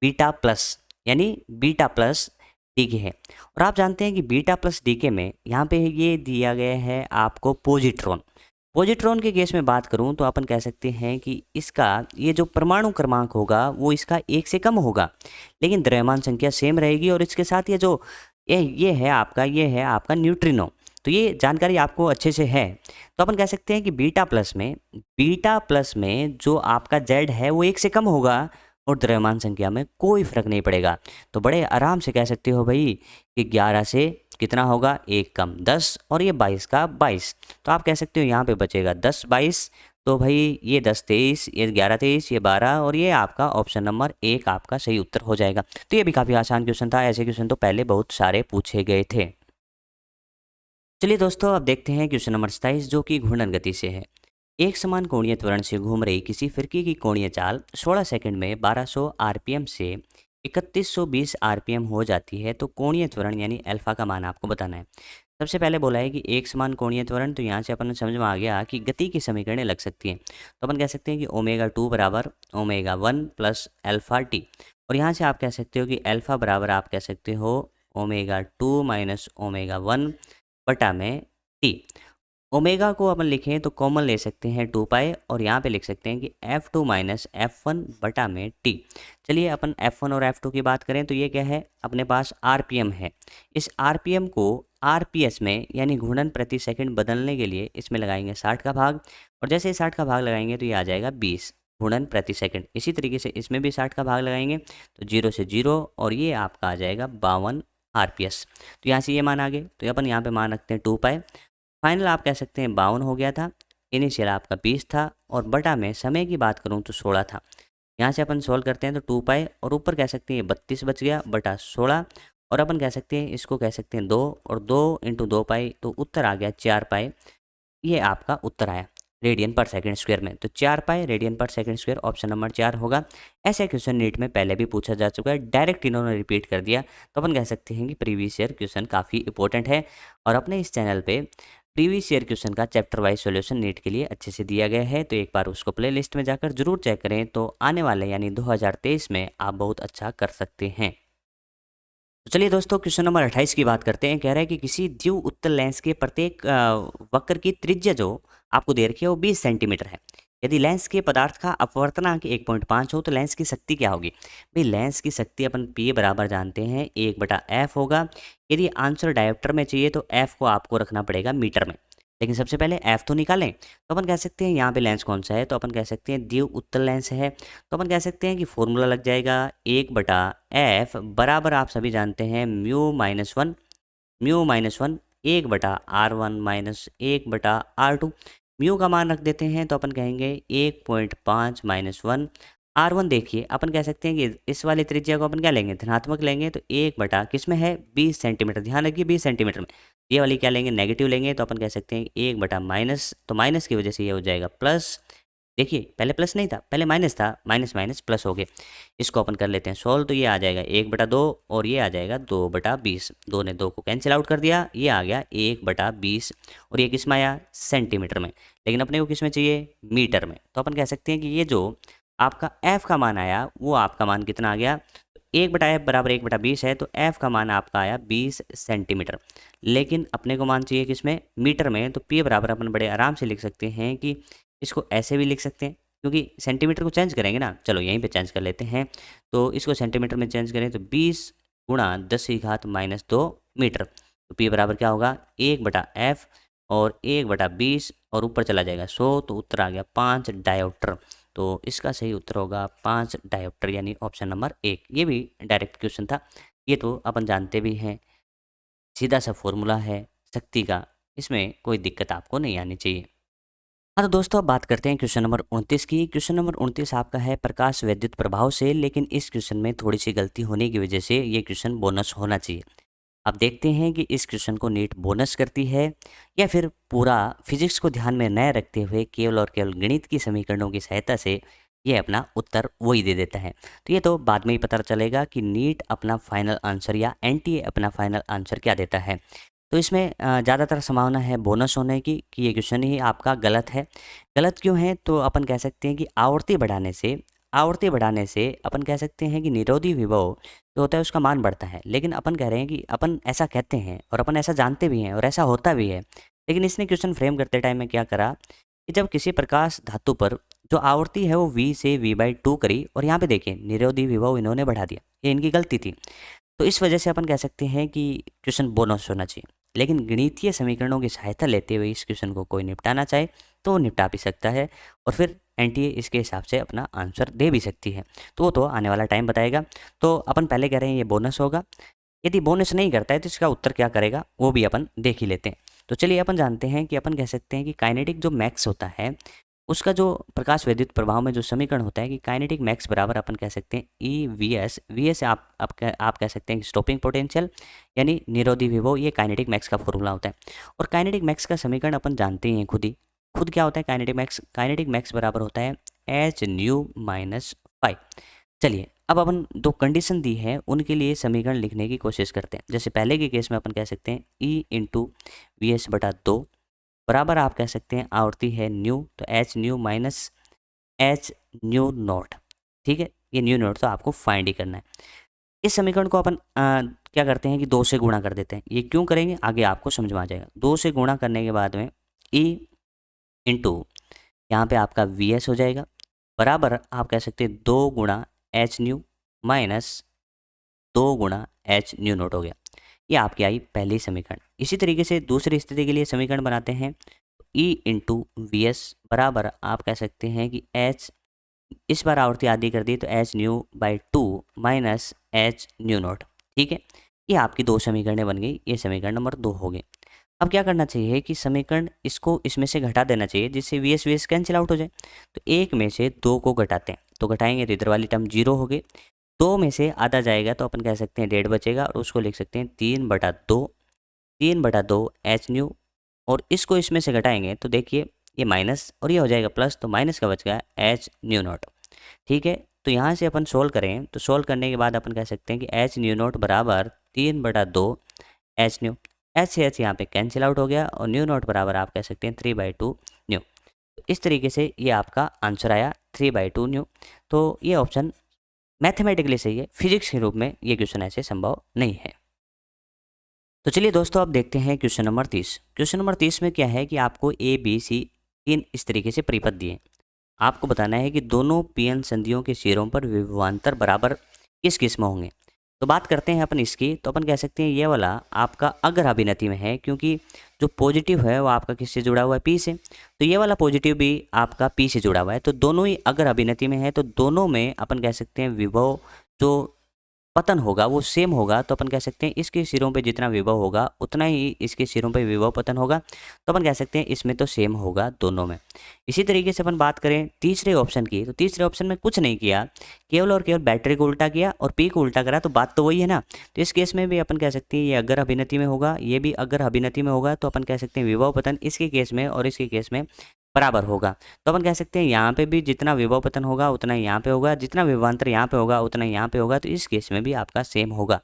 बीटा प्लस यानी बीटा प्लस डीके है। और आप जानते हैं कि बीटा प्लस डीके में यहाँ पे ये दिया गया है आपको पॉजिट्रॉन। पॉजिट्रॉन के केस में बात करूं तो अपन कह सकते हैं कि इसका ये जो परमाणु क्रमांक होगा वो इसका 1 से कम होगा, लेकिन द्रव्यमान संख्या सेम रहेगी, और इसके साथ ये है आपका न्यूट्रिनो। तो ये जानकारी आपको अच्छे से है, तो अपन कह सकते हैं कि बीटा प्लस में जो आपका Z है वो 1 से कम होगा और द्रव्यमान संख्या में कोई फर्क नहीं पड़ेगा। तो बड़े आराम से कह सकते हो भाई कि 11 से कितना होगा 1 कम 10, और ये 22 का 22, तो आप कह सकते हो यहाँ पे बचेगा 10 22, तो भाई ये 10 23, ये 11 23, ये 12, और ये आपका ऑप्शन नंबर 1 आपका सही उत्तर हो जाएगा। तो ये भी काफ़ी आसान क्वेश्चन था, ऐसे क्वेश्चन तो पहले बहुत सारे पूछे गए थे। चलिए दोस्तों अब देखते हैं क्वेश्चन नंबर 27 जो कि घूर्णन गति से है। एक समान कोणीय त्वरण से घूम रही किसी फिरकी की कोणीय चाल 16 सेकंड में 1200 आरपीएम से 3120 आरपीएम हो जाती है, तो कोणीय त्वरण यानी अल्फा का मान आपको बताना है। सबसे पहले बोला है कि एक समान कोणीय त्वरण, तो यहाँ से अपन समझ में आ गया कि गति की समीकरणें लग सकती हैं। तो अपन कह सकते हैं कि ω2 बराबर ω1 प्लस अल्फा टी, और यहाँ से आप कह सकते हो कि अल्फा बराबर आप कह सकते हो ω2 माइनस ω1 बटा में टी। ओमेगा को अपन लिखें तो कॉमन ले सकते हैं 2 पाई, और यहाँ पे लिख सकते हैं कि F2 माइनस F1 बटा में T। चलिए अपन F1 और F2 की बात करें तो ये क्या है, अपने पास RPM है। इस RPM को RPS में यानी घूर्णन प्रति सेकंड बदलने के लिए इसमें लगाएंगे 60 का भाग, और जैसे 60 का भाग लगाएंगे तो ये आ जाएगा 20। घूर्णन प्रति सेकंड। इसी तरीके से इसमें भी 60 का भाग लगाएंगे तो 0 से 0 और ये आपका आ जाएगा 52 RPS। तो यहाँ से ये मान आ गए, तो अपन यहाँ पे मान रखते हैं 2 पाई। फाइनल आप कह सकते हैं 52 हो गया था, इनिशियल आपका 20 था और बटा में समय की बात करूँ तो 16 था। यहाँ से अपन सोल्व करते हैं तो 2 पाई और ऊपर कह सकते हैं 32 बच गया बटा 16 और अपन कह सकते हैं इसको कह सकते हैं 2 और 2 इंटू 2 पाई, तो उत्तर आ गया 4 पाई। ये आपका उत्तर आया रेडियन पर सेकंड स्क्वायर में। तो 4 पाई रेडियन पर सेकंड स्क्वायर ऑप्शन नंबर 4 होगा। ऐसा क्वेश्चन नीट में पहले भी पूछा जा चुका है, डायरेक्ट इन्होंने रिपीट कर दिया। तो अपन कह सकते हैं कि प्रीवियस ईयर क्वेश्चन काफ़ी इंपॉर्टेंट है और अपने इस चैनल पे प्रीवियस ईयर क्वेश्चन का चैप्टर वाइज सॉल्यूशन नीट के लिए अच्छे से दिया गया है। तो एक बार उसको प्ले लिस्ट में जाकर जरूर चेक करें, तो आने वाले यानी 2023 में आप बहुत अच्छा कर सकते हैं। तो चलिए दोस्तों क्वेश्चन नंबर 28 की बात करते हैं। कह रहा है कि किसी द्विव उत्तल लेंस के प्रत्येक वक्र की त्रिज्या जो आपको दे रखी है वो 20 सेंटीमीटर है। यदि लेंस के पदार्थ का अपवर्तनांक 1.5 हो तो लेंस की शक्ति क्या होगी? भाई लेंस की शक्ति अपन P बराबर जानते हैं 1/f होगा। यदि आंसर डायोप्टर में चाहिए तो f को आपको रखना पड़ेगा मीटर में, लेकिन सबसे पहले f तो निकालें। तो अपन कह सकते हैं यहाँ पे लेंस कौन सा है, तो अपन कह सकते हैं द्विव उत्तल लेंस है। तो अपन कह सकते हैं कि फॉर्मूला लग जाएगा 1/f बराबर आप सभी जानते हैं μ-1 μ-1 1/r1 माइनस 1/r2। म्यू का मान रख देते हैं तो अपन कहेंगे 1.5 माइनस 1 R1। देखिए अपन कह सकते हैं कि इस वाली त्रिज्या को अपन क्या लेंगे, धनात्मक लेंगे, तो 1 किस में है 20 सेंटीमीटर। ध्यान रखिए 20 सेंटीमीटर में। ये वाली क्या लेंगे, नेगेटिव लेंगे, तो अपन कह सकते हैं 1/माइनस, तो माइनस की वजह से ये हो जाएगा प्लस। देखिए पहले प्लस नहीं था, पहले माइनस था, माइनस माइनस प्लस हो गए। इसको अपन कर लेते हैं सॉल्व, तो ये आ जाएगा 1/2 और ये आ जाएगा 2/20। 2 ने 2 को कैंसिल आउट कर दिया, ये आ गया 1/20 और ये किस में आया सेंटीमीटर में, लेकिन अपने को किस में चाहिए मीटर में। तो अपन कह सकते हैं कि ये जो आपका f का मान आया वो आपका मान कितना आ गया, 1/f बराबर 1/20 है, तो f का मान आपका आया 20 सेंटीमीटर। लेकिन अपने को मान चाहिए किसमें, मीटर में। तो p बराबर अपन बड़े आराम से लिख सकते हैं कि इसको ऐसे भी लिख सकते हैं, क्योंकि सेंटीमीटर को चेंज करेंगे ना। चलो यहीं पे चेंज कर लेते हैं, तो इसको सेंटीमीटर में चेंज करें तो 20 गुणा 10⁻²- मीटर। तो p बराबर क्या होगा 1/f और 1/20 और ऊपर चला जाएगा 100, तो उत्तर आ गया 5 डायोप्टर। तो इसका सही उत्तर होगा 5 डायोप्टर यानी ऑप्शन नंबर 1। ये भी डायरेक्ट क्वेश्चन था, ये तो अपन जानते भी हैं, सीधा सा फॉर्मूला है शक्ति का, इसमें कोई दिक्कत आपको नहीं आनी चाहिए। हाँ तो दोस्तों अब बात करते हैं क्वेश्चन नंबर 29 की। क्वेश्चन नंबर 29 आपका है प्रकाश वैद्युत प्रभाव से, लेकिन इस क्वेश्चन में थोड़ी सी गलती होने की वजह से ये क्वेश्चन बोनस होना चाहिए। अब देखते हैं कि इस क्वेश्चन को नीट बोनस करती है या फिर पूरा फिजिक्स को ध्यान में न रखते हुए केवल और केवल गणित की समीकरणों की सहायता से ये अपना उत्तर वही दे देता है। तो ये तो बाद में ही पता चलेगा कि नीट अपना फाइनल आंसर या एनटीए अपना फाइनल आंसर क्या देता है। तो इसमें ज़्यादातर संभावना है बोनस होने की कि ये क्वेश्चन ही आपका गलत है। गलत क्यों है, तो अपन कह सकते हैं कि आवृत्ति बढ़ाने से अपन कह सकते हैं कि निरोधी विभव जो होता है उसका मान बढ़ता है। लेकिन अपन कह रहे हैं कि अपन ऐसा कहते हैं और अपन ऐसा जानते भी हैं और ऐसा होता भी है, लेकिन इसने क्वेश्चन फ्रेम करते टाइम में क्या करा कि जब किसी प्रकाश धातु पर जो आवृत्ति है वो V से V/2 करी, और यहाँ पे देखिए निरोधी विभव इन्होंने बढ़ा दिया, ये इनकी गलती थी। तो इस वजह से अपन कह सकते हैं कि क्वेश्चन बोनस होना चाहिए। लेकिन गणितीय समीकरणों की सहायता लेते हुए इस क्वेश्चन को कोई निपटाना चाहे तो वो निपटा भी सकता है, और फिर एनटीए इसके हिसाब से अपना आंसर दे भी सकती है। तो वो तो आने वाला टाइम बताएगा। तो अपन पहले कह रहे हैं ये बोनस होगा, यदि बोनस नहीं करता है तो इसका उत्तर क्या करेगा वो भी अपन देख ही लेते हैं। तो चलिए अपन जानते हैं कि अपन कह सकते हैं कि काइनेटिक जो मैक्स होता है उसका जो प्रकाश वैद्युत प्रभाव में जो समीकरण होता है कि काइनेटिक मैक्स बराबर अपन कह सकते हैं E V S. V S आप कह सकते हैं कि स्टॉपिंग पोटेंशियल यानी निरोधी विभव, ये काइनेटिक मैक्स का फॉर्मूला होता है। और काइनेटिक मैक्स का समीकरण अपन जानते ही हैं खुद क्या होता है काइनेटिक मैक्स बराबर होता है एच न्यू माइनस 5। चलिए अब अपन दो कंडीशन दी है उनके लिए समीकरण लिखने की कोशिश करते हैं। जैसे पहले के केस में अपन कह सकते हैं ई इंटू वी एस बटा 2 बराबर आप कह सकते हैं आवृत्ति है न्यू, तो H new minus H new not. ठीक है, ये न्यू नॉट तो आपको फाइंड ही करना है। इस समीकरण को अपन क्या करते हैं कि 2 से गुणा कर देते हैं। ये क्यों करेंगे आगे आपको समझ में आ जाएगा। 2 से गुणा करने के बाद में ई इंटू यहाँ पे आपका वी एस हो जाएगा बराबर आप कह सकते हैं 2 गुणा एच न्यू माइनस 2 गुणा एच न्यू नॉट हो गया। ये आपकी आई पहली समीकरण। इसी तरीके से दूसरी स्थिति के लिए समीकरण बनाते हैं। ई इंटू वी एस बराबर आप कह सकते हैं कि एच इस बार आवर्ती आधी कर दी तो H new by 2 minus H new not. ठीक है, ये आपकी दो समीकरणें बन गई, ये समीकरण नंबर 2 हो गई। अब क्या करना चाहिए कि समीकरण इसको इसमें से घटा देना चाहिए जिससे वी एस कैंसिल आउट हो जाए। तो एक में से दो को घटाते हैं, तो घटाएंगे तो इधर वाली टर्म जीरो हो गई। दो में से आधा जाएगा तो अपन कह सकते हैं 1.5 बचेगा और उसको लिख सकते हैं 3/2, 3/2 एच न्यू। और इसको इसमें से घटाएंगे तो देखिए ये माइनस और ये हो जाएगा प्लस, तो माइनस का बच गया एच न्यू नॉट। ठीक है, तो यहाँ से अपन सोल्व करें तो सोल्व करने के बाद अपन कह सकते हैं कि एच न्यू नॉट बराबर 3/2 एच न्यू। एच से एच यहाँ पे कैंसिल आउट हो गया और न्यू नॉट बराबर आप कह सकते हैं 3/2 न्यू। इस तरीके से ये आपका आंसर आया 3/2 न्यू। तो ये ऑप्शन मैथमेटिकली सही है, फिजिक्स के रूप में ये क्वेश्चन ऐसे संभव नहीं है। तो चलिए दोस्तों, अब देखते हैं क्वेश्चन नंबर 30। क्वेश्चन नंबर 30 में क्या है कि आपको ए बी सी तीन इस तरीके से परिपथ दिए। आपको बताना है कि दोनों पीएन संधियों के सिरों पर विभवांतर बराबर किस किस में होंगे। तो बात करते हैं अपन इसकी, तो अपन कह सकते हैं ये वाला आपका अग्र अभिनति में है, क्योंकि जो पॉजिटिव है वो आपका किससे जुड़ा हुआ है, पी से। तो ये वाला पॉजिटिव भी आपका पी से जुड़ा हुआ है, तो दोनों ही अग्र अभिनति में है, तो दोनों में अपन कह सकते हैं विभव जो पतन होगा वो सेम होगा। तो अपन कह सकते हैं इसके सिरों पे जितना विभव होगा उतना ही इसके सिरों पे विभव पतन होगा। तो अपन कह सकते हैं इसमें तो सेम होगा दोनों में। इसी तरीके से अपन बात करें तीसरे ऑप्शन की, तो तीसरे ऑप्शन में कुछ नहीं किया, केवल और केवल बैटरी को उल्टा किया और पी को उल्टा करा, तो बात तो वही है ना। तो इस केस में भी अपन कह सकते हैं ये अगर अभिनति में होगा, ये भी अगर अभिनति में होगा, तो अपन कह सकते हैं विभव पतन इसके केस में और इसके केस में बराबर होगा। तो अपन कह सकते हैं यहाँ पे भी जितना विभव पतन होगा उतना ही यहाँ पे होगा, जितना विभवांतर यहाँ पे होगा उतना ही यहाँ पे होगा, तो इस केस में भी आपका सेम होगा।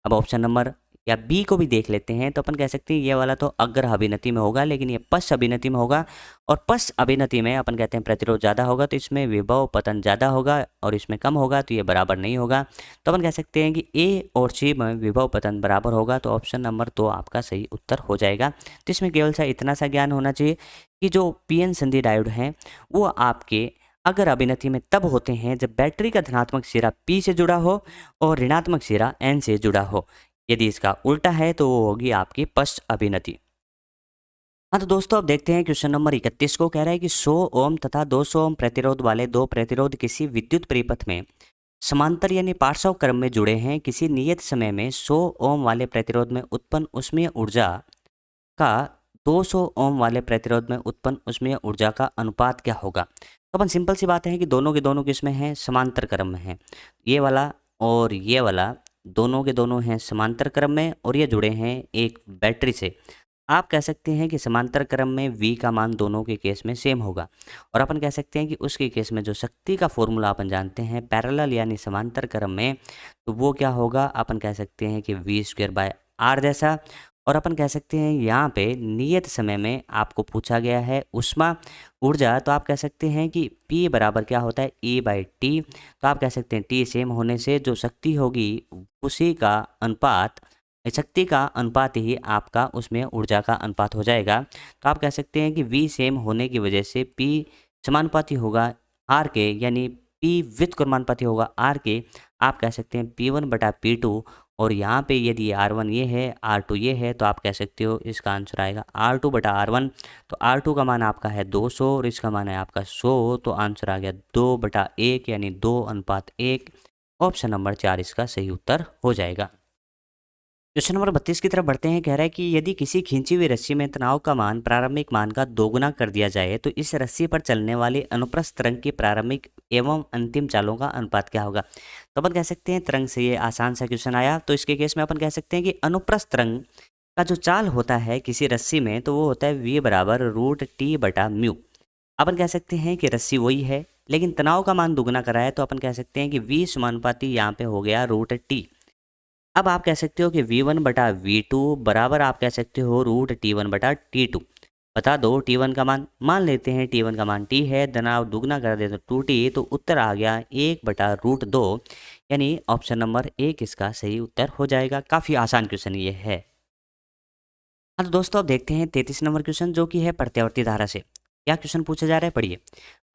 अब ऑप्शन नंबर या बी को भी देख लेते हैं, तो अपन कह सकते हैं ये वाला तो अग्र अभिनति में होगा, लेकिन ये पश्च अभिनति में होगा, और पश्च अभिनति में अपन कहते हैं प्रतिरोध ज़्यादा होगा, तो इसमें विभव पतन ज़्यादा होगा और इसमें कम होगा, तो ये बराबर नहीं होगा। तो अपन कह सकते हैं कि ए और सी में विभव पतन बराबर होगा, तो ऑप्शन नंबर 2 आपका सही उत्तर हो जाएगा। तो इसमें केवल सा इतना सा ज्ञान होना चाहिए कि जो पीएन संधि डायोड हैं वो आपके अगर अभिनति में तब होते हैं जब बैटरी का धनात्मक सिरा P से जुड़ा हो और ऋणात्मक सिरा N से जुड़ा हो। यदि इसका उल्टा है तो वो होगी आपकी पश्च अभिनति। हाँ तो दोस्तों, अब देखते हैं क्वेश्चन नंबर 31 को। कह रहा है कि 100 ओम तथा 200 ओम प्रतिरोध वाले दो प्रतिरोध किसी विद्युत परिपथ में समांतर यानी पार्श्व क्रम में जुड़े हैं। किसी नियत समय में 100 ओम वाले प्रतिरोध में उत्पन्न ऊष्मीय ऊर्जा का 200 ओम वाले प्रतिरोध में उत्पन्न ऊष्मीय ऊर्जा का अनुपात क्या होगा। तो अपन सिंपल सी बात है कि दोनों के दोनों किसमें हैं, समांतर क्रम में हैं। ये वाला और ये वाला दोनों के दोनों हैं समांतर क्रम में और ये जुड़े हैं एक बैटरी से। आप कह सकते हैं कि समांतर क्रम में V का मान दोनों के केस में सेम होगा, और अपन कह सकते हैं कि उसके केस में जो शक्ति का फॉर्मूला अपन जानते हैं पैरेलल यानी समांतर क्रम में, तो वो क्या होगा, अपन कह सकते हैं कि V²/R जैसा। और अपन कह सकते हैं यहाँ पे नियत समय में आपको पूछा गया है ऊष्मा ऊर्जा, तो आप कह सकते हैं कि P बराबर क्या होता है, E/T। तो आप कह सकते हैं T सेम होने से जो शक्ति होगी उसी का अनुपात, शक्ति का अनुपात ही आपका उसमें ऊर्जा का अनुपात हो जाएगा। तो आप कह सकते हैं कि V सेम होने की वजह से P समानुपाती होगा R के, यानी P व्युत्क्रमानुपाती होगा R के। आप कह सकते हैं P1/P2, और यहाँ पे यदि R1 ये है R2 ये है, तो आप कह सकते हो इसका आंसर आएगा R2/R1। तो R2 का मान आपका है 200 और इसका मान है आपका 100, तो आंसर आ गया 2/1 यानी 2:1। ऑप्शन नंबर 4 इसका सही उत्तर हो जाएगा। क्वेश्चन नंबर 32 की तरफ बढ़ते हैं। कह रहा है कि यदि किसी खींची हुई रस्सी में तनाव का मान प्रारंभिक मान का दोगुना कर दिया जाए तो इस रस्सी पर चलने वाली अनुप्रस्थ तरंग की प्रारंभिक एवं अंतिम चालों का अनुपात क्या होगा। तो अपन कह सकते हैं तरंग से ये आसान सा क्वेश्चन आया, तो इसके केस में अपन कह सकते हैं कि अनुप्रस्थ तरंग का जो चाल होता है किसी रस्सी में, तो वो होता है V बराबर √T/μ। अपन कह सकते हैं कि रस्सी वही है लेकिन तनाव का मान दुगना करा है, तो अपन कह सकते हैं कि V समानुपाती यहाँ पे हो गया √T। अब आप कह सकते हो कि V1/V2 बराबर आप कह सकते हो √T1/T2। बता दो T1 का मान लेते हैं, T1 का मान T है, तनाव दुगना कर दे तो 2T, तो उत्तर आ गया 1/√2, यानी ऑप्शन नंबर 1 इसका सही उत्तर हो जाएगा। काफ़ी आसान क्वेश्चन ये है। हाँ तो दोस्तों, अब देखते हैं 33 नंबर क्वेश्चन, जो कि है प्रत्यावर्ती धारा से। क्या क्वेश्चन पूछा जा रहा है, पढ़िए।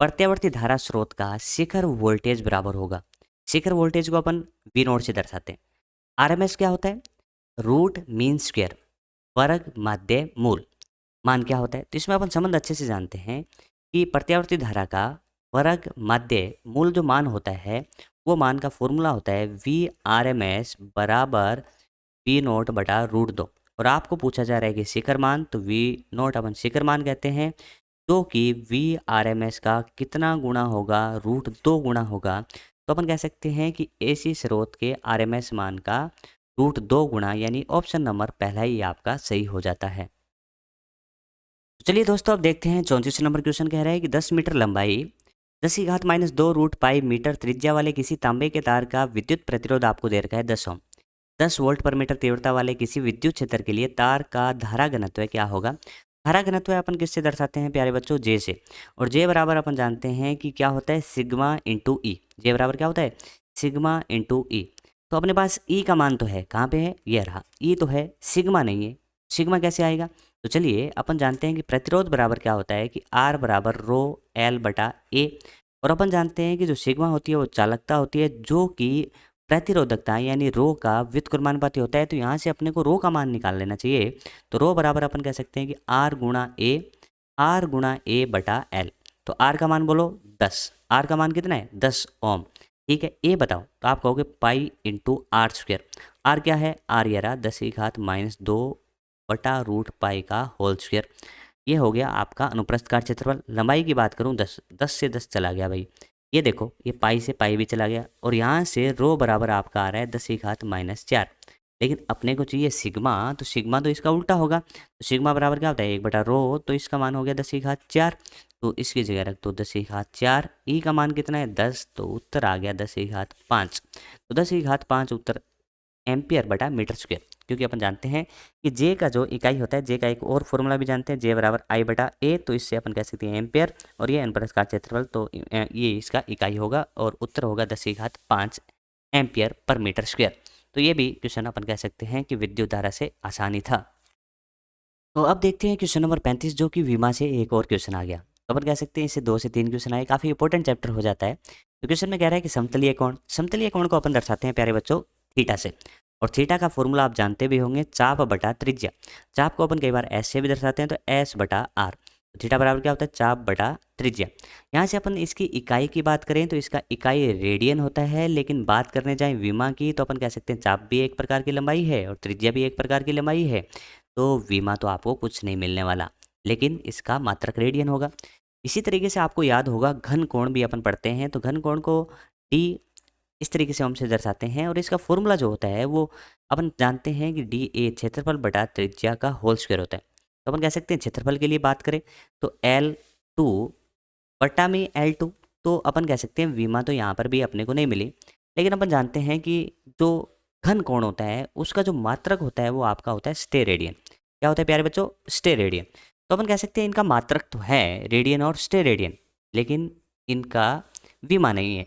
प्रत्यावर्ती धारा स्रोत का शिखर वोल्टेज बराबर होगा। शिखर वोल्टेज को अपन V0 से दर्शाते हैं। RMS क्या होता है, रूट मीन स्क्वायर, वर्ग माध्य मूल। मान क्या होता है, तो इसमें अपन संबंध अच्छे से जानते हैं कि प्रत्यावर्ती धारा का वर्ग माध्य मूल जो मान होता है वो मान का फॉर्मूला होता है VRMS बराबर V0 बटा √2। और आपको पूछा जा रहा है कि शिखर मान, तो V0 अपन शिखर मान कहते हैं, जो कि VRMS का कितना गुना होगा, √2 गुना होगा। तो अपन कह सकते हैं कि AC स्रोत के RMS मान का √2 गुना, यानी ऑप्शन नंबर पहला ही आपका सही हो जाता है। तो चलिए दोस्तों अब देखते हैं 34 नंबर क्वेश्चन कह रहा है कि 10 मीटर लंबाई 10⁻² √π मीटर त्रिज्या वाले किसी तांबे के तार का विद्युत प्रतिरोध आपको दे रखा है 10 ओम। 10 वोल्ट पर मीटर तीव्रता वाले किसी विद्युत क्षेत्र के लिए तार का धारा घनत्व क्या होगा। धारा घनत्व अपन किससे दर्शाते हैं प्यारे बच्चों, जे से। और जे बराबर अपन जानते हैं कि क्या होता है, सिग्मा इंटू ई। जे बराबर क्या होता है, सिग्मा इंटू ई। तो अपने पास ई का मान तो है, कहाँ पे है, ये रहा, ई तो है, सिग्मा नहीं है। सिग्मा कैसे आएगा, तो चलिए अपन जानते हैं कि प्रतिरोध बराबर क्या होता है कि आर बराबर रो एल बटा ए। और अपन जानते हैं कि जो सिग्मा होती है वो चालकता होती है, जो कि प्रतिरोधकता यानी रो का व्युत्क्रमानुपाती होता है। तो यहाँ से अपने को रो का मान निकाल लेना चाहिए। तो रो बराबर अपन कह सकते हैं कि आर गुणा ए बटा एल। तो आर का मान बोलो 10, आर का मान कितना है 10 ओम, ठीक है। ए बताओ, तो आप कहोगे pi into R square. R क्या है, आर ये रहा 10⁻² बटा √π का होल स्क्वेयर। ये हो गया आपका अनुप्रस्थ काट क्षेत्रफल। लंबाई की बात करूँ 10, 10 से 10 चला गया भाई, ये देखो ये पाई से पाई भी चला गया। और यहाँ से रो बराबर आपका आ रहा है 10⁻⁻4। लेकिन अपने को चाहिए सिग्मा, तो सिग्मा तो इसका उल्टा होगा। तो सिग्मा बराबर क्या होता है 1 बटा रो, तो इसका मान हो गया 10⁻4। तो इसकी जगह रख दो 10⁻4। ई का मान कितना है 10, तो उत्तर आ गया 10⁻5। तो 10⁻5 उत्तर एम्पियर बटा मीटर स्क्वेयर। क्योंकि अपन जानते हैं कि जे का जो इकाई होता है, जे का एक और फॉर्मूला भी जानते हैं, जे बराबर आई बटा ए। तो इससे अपन कह सकते हैं एम्पियर, और ये अनुप्रस्थ काट क्षेत्रफल, तो ये इसका इकाई होगा और उत्तर होगा 10⁻5 एम्पियर पर मीटर स्क्वेयर। तो ये भी क्वेश्चन अपन कह सकते हैं कि विद्युत धारा से आसानी था। तो अब देखते हैं क्वेश्चन नंबर 35, जो कि विमा से एक और क्वेश्चन आ गया। तो अपन कह सकते हैं इससे 2 से 3 क्वेश्चन आए, काफ़ी इंपॉर्टेंट चैप्टर हो जाता है। तो क्वेश्चन में कह रहा है कि समतलीय कोण को अपन दर्शाते हैं प्यारे बच्चों थीटा से। और थीटा का फॉर्मूला आप जानते भी होंगे, चाप बटा त्रिज्या। चाप को अपन कई बार एस से भी दर्शाते हैं, तो एस बटा आर। तो थीटा बराबर क्या होता है, चाप बटा त्रिज्या। यहाँ से अपन इसकी इकाई की बात करें तो इसका इकाई रेडियन होता है। लेकिन बात करने जाएं विमा की, तो अपन कह सकते हैं चाप भी एक प्रकार की लंबाई है और त्रिज्या भी एक प्रकार की लंबाई है। तो विमा तो आपको कुछ नहीं मिलने वाला, लेकिन इसका मात्रक रेडियन होगा। इसी तरीके से आपको याद होगा घन कोण भी अपन पढ़ते हैं, तो घन कोण को डी इस तरीके से हमसे दर्शाते हैं। और इसका फॉर्मूला जो होता है वो अपन जानते हैं कि डी ए क्षेत्रफल बटा त्रिज्या का होल स्क्वायर होता है। तो अपन कह सकते हैं क्षेत्रफल के लिए बात करें तो L2 बटा में L2। तो अपन कह सकते हैं विमा तो यहाँ पर भी अपने को नहीं मिली, लेकिन अपन जानते हैं कि जो घन कोण होता है उसका जो मात्रक होता है वो आपका होता है स्टे रेडियन। क्या होता है प्यारे बच्चों, स्टे रेडियन। तो अपन कह सकते हैं इनका मात्रक तो है रेडियन और स्टे रेडियन, लेकिन इनका विमा नहीं है।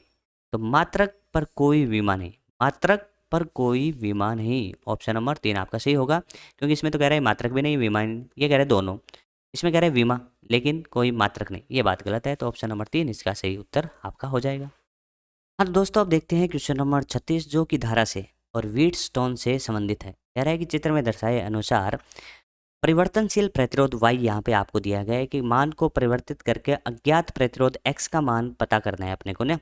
तो मात्रक पर कोई विमा नहीं, मात्रक पर कोई विमा नहीं। ऑप्शन नंबर 3 आपका सही होगा, क्योंकि इसमें तो कह रहा है मात्रक भी नहीं विमा नहीं, ये कह रहे हैं दोनों। इसमें कह रहे हैं विमा लेकिन कोई मात्रक नहीं, ये बात गलत है। तो ऑप्शन नंबर 3 इसका सही उत्तर आपका हो जाएगा। हाँ तो दोस्तों अब देखते हैं क्वेश्चन नंबर 36, जो कि धारा से और व्हीटस्टोन से संबंधित है। कह रहा है कि चित्र में दर्शाए अनुसार परिवर्तनशील प्रतिरोध y यहाँ पे आपको दिया गया है कि मान को परिवर्तित करके अज्ञात प्रतिरोध x का मान पता करना है अपने को ना।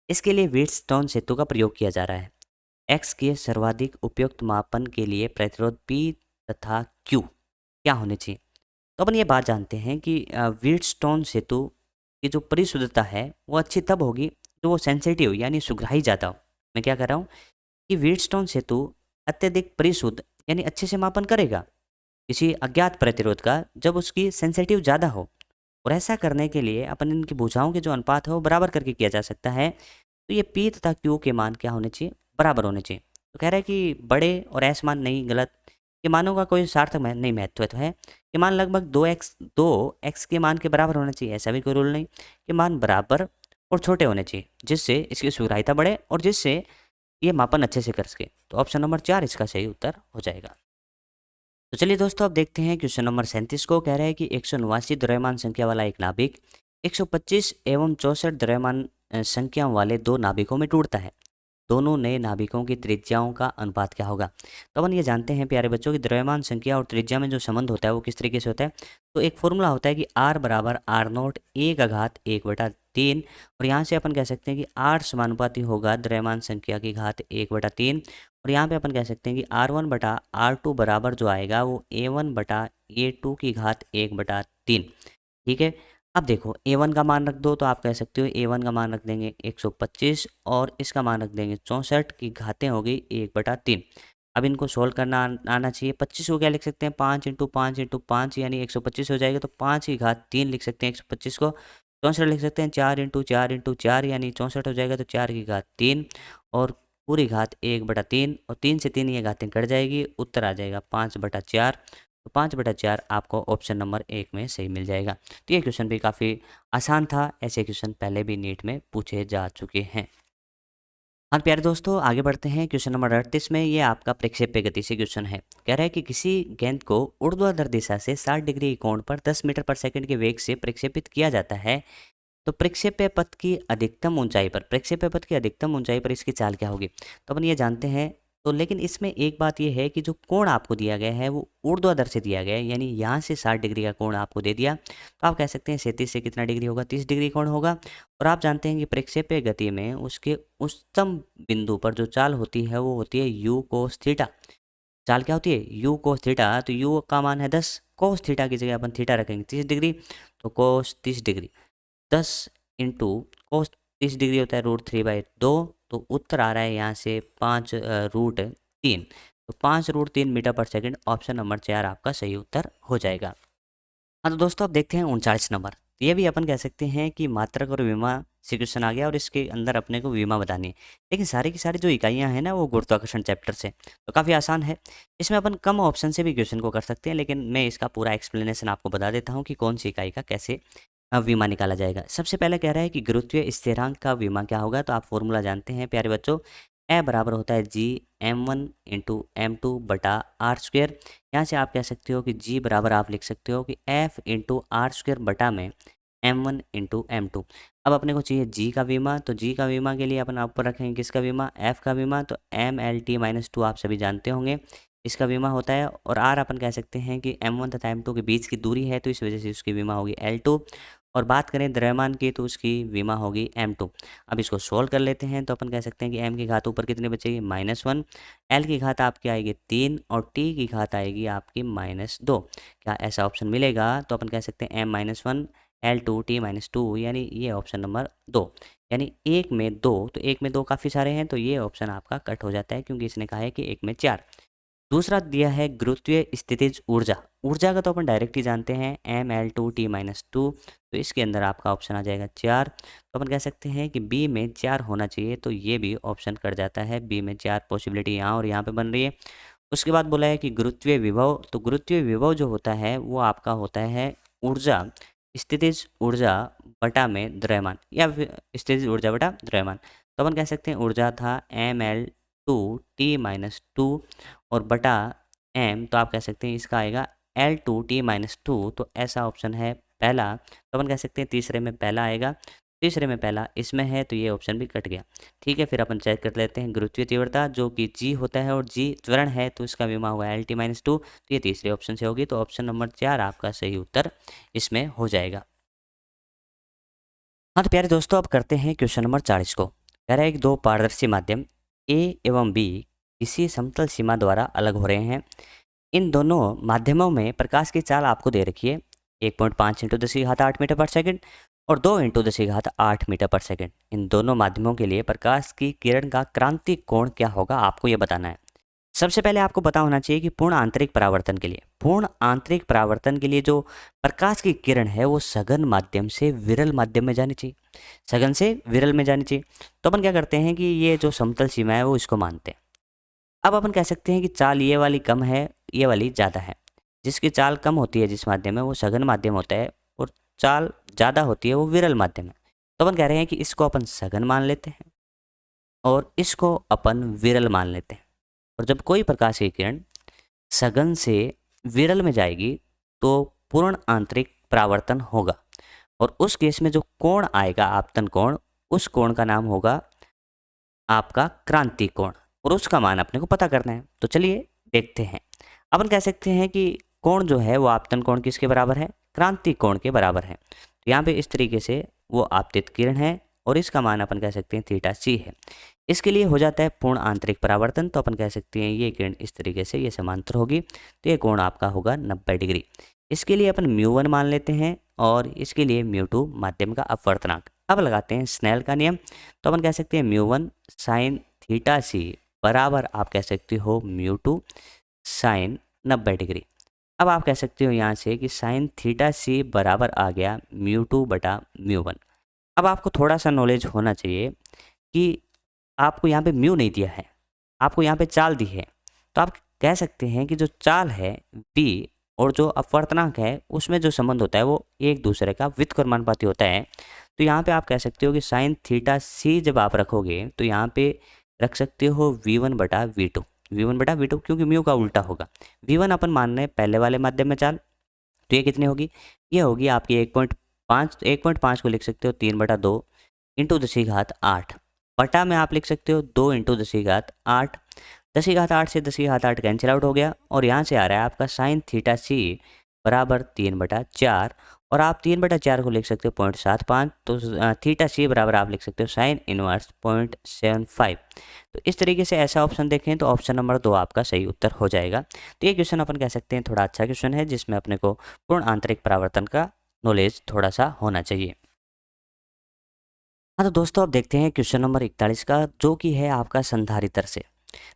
इसके लिए व्हीटस्टोन सेतु का प्रयोग किया जा रहा है। x के सर्वाधिक उपयुक्त मापन के लिए प्रतिरोध P तथा Q क्या होने चाहिए। तो अपन ये बात जानते हैं कि व्हीटस्टोन सेतु की जो परिशुद्धता है वो अच्छी तब होगी तो वो सेंसिटिव यानी सुग्राही ज़्यादा हो। मैं क्या कर रहा हूँ कि व्हीटस्टोन सेतु अत्यधिक परिशुद्ध यानी अच्छे से मापन करेगा किसी अज्ञात प्रतिरोध का जब उसकी सेंसिटिव ज़्यादा हो। और ऐसा करने के लिए अपन इनकी भुजाओं के जो अनुपात है वो बराबर करके किया जा सकता है। तो ये P तथा Q के मान क्या होने चाहिए, बराबर होने चाहिए। तो कह रहा है कि बड़े और ऐस मान नहीं, गलत। के मानों का कोई सार्थक नहीं महत्व तो है। कि मान लगभग 2x के मान के बराबर होना चाहिए, ऐसा भी कोई रूल नहीं। कि मान बराबर और छोटे होने चाहिए जिससे इसकी सुग्राह्यता बढ़े और जिससे ये मापन अच्छे से कर सके। तो ऑप्शन नंबर 4 इसका सही उत्तर हो जाएगा। तो चलिए दोस्तों अब देखते हैं क्वेश्चन नंबर 37 को। कह रहा है कि 189 द्रव्यमान संख्या वाला एक नाभिक 125 एवं 64 द्रव्यमान संख्या वाले दो नाभिकों में टूटता है। दोनों नए नाभिकों की त्रिज्याओं का अनुपात क्या होगा। तो अपन ये जानते हैं प्यारे बच्चों की द्रव्यमान संख्या और त्रिज्या में जो संबंध होता है वो किस तरीके से होता है। तो एक फॉर्मूला होता है कि r बराबर आर नोट ए का घात 1/3, और यहाँ से अपन कह सकते हैं कि r समानुपाती होगा द्रव्यमान संख्या की घात 1/3, और यहाँ पे अपन कह सकते हैं कि r1/r2 बराबर जो आएगा वो a1/a2 की घात 1/3। ठीक है। अब देखो a1 का मान रख दो, तो आप कह सकते हो a1 का मान रख देंगे 125 और इसका मान रख देंगे 64 की घातें हो गई 1/3। अब इनको सोल्व करना आना चाहिए। 25 को क्या लिख सकते हैं, 5 × 5 × 5 यानी 125 हो जाएगा, तो 5 की घात 3 लिख सकते हैं 125 को। 64 लिख सकते हैं 4 × 4 × 4 यानी 64 हो जाएगा, तो 4 की घात 3 और पूरी घात 1/3, और 3 से 3 ये घातें कट जाएगी, उत्तर आ जाएगा 5/4। तो 5/4 आपको ऑप्शन नंबर 1 में सही मिल जाएगा। तो ये क्वेश्चन भी काफ़ी आसान था, ऐसे क्वेश्चन पहले भी नीट में पूछे जा चुके हैं। हाँ प्यारे दोस्तों, आगे बढ़ते हैं। क्वेश्चन नंबर 38 में ये आपका प्रक्षेप्य गति से क्वेश्चन है। कह रहा है कि किसी गेंद को ऊर्ध्वाधर दिशा से 60 डिग्री कोण पर 10 मीटर पर सेकंड के वेग से प्रक्षेपित किया जाता है, तो प्रक्षेप्य पथ की अधिकतम ऊंचाई पर इसकी चाल क्या होगी। तो अपन ये जानते हैं। तो लेकिन इसमें एक बात ये है कि जो कोण आपको दिया गया है वो ऊर्ध्वाधर से दिया गया है, यानी यहाँ से 60 डिग्री का कोण आपको दे दिया, तो आप कह सकते हैं 37 से कितना डिग्री होगा, 30 डिग्री कोण होगा। और आप जानते हैं कि प्रक्षेप्य गति में उसके उच्चतम बिंदु पर जो चाल होती है वो होती है यू कोस थीटा। चाल क्या होती है, यू कोस थीटा। तो यू का मान है 10, कोस थीटा की जगह अपन थीटा रखेंगे 30 डिग्री, तो कोस 30 डिग्री 10 इंटू कोस 30 डिग्री होता है √3/2। तो उत्तर आ रहा है यहाँ से 5√3, तो 5√3 मीटर पर सेकंड, ऑप्शन नंबर 4 आपका सही उत्तर हो जाएगा। हाँ तो दोस्तों अब देखते हैं 39 नंबर। तो ये भी अपन कह सकते हैं कि मात्रक और विमा से क्वेश्चन आ गया और इसके अंदर अपने को विमा बतानी है, लेकिन सारी की सारी जो इकाइयाँ हैं ना वो गुरुत्वाकर्षण चैप्टर से, तो काफ़ी आसान है। इसमें अपन कम ऑप्शन से भी क्वेश्चन को कर सकते हैं, लेकिन मैं इसका पूरा एक्सप्लेनेशन आपको बता देता हूँ कि कौन सी इकाई का कैसे विमा निकाला जाएगा। सबसे पहले कह रहा है कि गुरुत्वीय स्थिरांक का विमा क्या होगा। तो आप फॉर्मूला जानते हैं प्यारे बच्चों, ए बराबर होता है g m1 × m2/r²। यहाँ से आप कह सकते हो कि g बराबर आप लिख सकते हो कि f × r² बटा में m1 × m2। अब अपने को चाहिए g का विमा, तो g का विमा के लिए अपन आप पर रखेंगे किसका विमा, f का विमा। तो mLT-2 आप सभी जानते होंगे इसका विमा होता है, और r अपन कह सकते हैं कि m1 तथा m2 के बीच की दूरी है, तो इस वजह से उसकी विमा होगी L2। और बात करें द्रव्यमान की तो उसकी विमा होगी m2। अब इसको सोल्व कर लेते हैं, तो अपन कह सकते हैं कि m की घात ऊपर कितनी बचेगी -1, l की घात आपकी आएगी 3 और t की घात आएगी आपकी -2। क्या ऐसा ऑप्शन मिलेगा, तो अपन कह सकते हैं m-1 L2 t-2, यानी ये ऑप्शन नंबर 2, यानी 1 में 2। तो 1 में 2 काफ़ी सारे हैं, तो ये ऑप्शन आपका कट हो जाता है क्योंकि इसने कहा है कि 1 में 4। दूसरा दिया है गुरुत्वीय स्थितिज ऊर्जा। ऊर्जा का तो अपन डायरेक्ट ही जानते हैं mL2t-2, तो इसके अंदर आपका ऑप्शन आ जाएगा 4। तो अपन कह सकते हैं कि बी में 4 होना चाहिए, तो ये भी ऑप्शन कट जाता है। बी में 4 पॉसिबिलिटी यहाँ और यहाँ पे बन रही है। उसके बाद बोला है कि गुरुत्वीय विभव, तो गुरुत्वीय विभव जो होता है वो आपका होता है ऊर्जा, स्थितिज ऊर्जा बटा में द्रव्यमान, या फिर स्थितिज ऊर्जा बटा द्रव्यमान। तो अपन कह सकते हैं ऊर्जा था mL2t-2 और बटा m, तो आप कह सकते हैं इसका आएगा L2t-2। तो ऐसा ऑप्शन है पहला। तो अपन कह सकते हैं तीसरे में पहला आएगा, तीसरे में पहला इसमें है, तो ये ऑप्शन भी कट गया। ठीक है, फिर अपन चेक कर लेते हैं गुरुत्वीय तीव्रता जो कि g होता है और g त्वरण है, तो इसका विमा हुआ L-2, तो ये तीसरे ऑप्शन से होगी। तो ऑप्शन नंबर 4 आपका सही उत्तर इसमें हो जाएगा। हाँ तो प्यारे दोस्तों अब करते हैं क्वेश्चन नंबर 40 को। कह रहा है कि दो पारदर्शी माध्यम A एवं B किसी समतल सीमा द्वारा अलग हो रहे हैं। इन दोनों माध्यमों में प्रकाश की चाल आपको दे रखी है 1.5 × 10⁸ मीटर पर सेकंड और 2 × 10⁸ मीटर पर सेकंड। इन दोनों माध्यमों के लिए प्रकाश की किरण का क्रांतिक कोण क्या होगा, आपको ये बताना है। सबसे पहले आपको पता होना चाहिए कि पूर्ण आंतरिक परावर्तन के लिए जो प्रकाश की किरण है वो सघन माध्यम से विरल माध्यम में जानी चाहिए, सघन से विरल में जानी चाहिए। तो अपन क्या करते हैं कि ये जो समतल सीमा है वो इसको मानते हैं। अब अपन कह सकते हैं कि चाल ये वाली कम है, ये वाली ज़्यादा है। जिसकी चाल कम होती है जिस माध्यम में वो सघन माध्यम होता है, और चाल ज़्यादा होती है वो विरल माध्यम है। तो अपन कह रहे हैं कि इसको अपन सघन मान लेते हैं और इसको अपन विरल मान लेते हैं। और जब कोई प्रकाश की किरण सघन से विरल में जाएगी तो पूर्ण आंतरिक परावर्तन होगा, और उस केस में जो कोण आएगा आपतन कोण, उस कोण का नाम होगा आपका क्रांति कोण, और उसका मान अपने को पता करना है। तो चलिए देखते हैं। अपन कह सकते हैं कि कोण जो है वो आपतन कोण किसके बराबर है, क्रांति कोण के बराबर है। तो यहाँ पे इस तरीके से वो आपतित किरण है और इसका मान अपन कह सकते हैं थीटा सी है। इसके लिए हो जाता है पूर्ण आंतरिक परावर्तन, तो अपन कह सकते हैं ये किरण इस तरीके से ये समांतर होगी, तो ये कोण आपका होगा 90 डिग्री। इसके लिए अपन म्यू 1 मान लेते हैं और इसके लिए म्यू 2 माध्यम का अपवर्तनांक। अब लगाते हैं स्नेल का नियम, तो अपन कह सकते हैं म्यू 1 साइन थीटा सी बराबर आप कह सकते हो म्यू 2 साइन 90 डिग्री। अब आप कह सकते हो यहाँ से कि साइन थीटा सी बराबर आ गया म्यू 2 बटा म्यू 1। अब आपको थोड़ा सा नॉलेज होना चाहिए कि आपको यहाँ पे म्यू नहीं दिया है, आपको यहाँ पे चाल दी है। तो आप कह सकते हैं कि जो चाल है v और जो अपवर्तनांक है उसमें जो संबंध होता है वो एक दूसरे का व्युत्क्रमानुपाती होता है। तो यहाँ पे आप कह सकते हो कि साइन थीटा सी जब आप रखोगे तो यहाँ पे रख सकते हो v1 बटा v2, v1 बटा v2 क्योंकि म्यू का उल्टा होगा। v1 अपन मान रहे हैं पहले वाले माध्यम में चाल, तो ये कितनी होगी, ये होगी आपकी 1.5, 1.5 को लिख सकते हो 3/2 इंटू 10⁸ बटा में आप लिख सकते हो 2 इंटू 10⁸। 10⁸ से 10⁸ कैंसिल आउट हो गया और यहाँ से आ रहा है आपका साइन थीटा सी बराबर 3/4 और आप 3/4 को लिख सकते हो 0.75, तो थीटा सी बराबर आप लिख सकते हो साइन इनवर्स 0.75। तो इस तरीके से ऐसा ऑप्शन देखें तो ऑप्शन नंबर 2 आपका सही उत्तर हो जाएगा। तो ये क्वेश्चन अपन कह सकते हैं थोड़ा अच्छा क्वेश्चन है जिसमें अपने को पूर्ण आंतरिक परावर्तन का नॉलेज थोड़ा सा होना चाहिए। हाँ तो दोस्तों अब देखते हैं क्वेश्चन नंबर 41 का, जो कि है आपका संधारित्र से।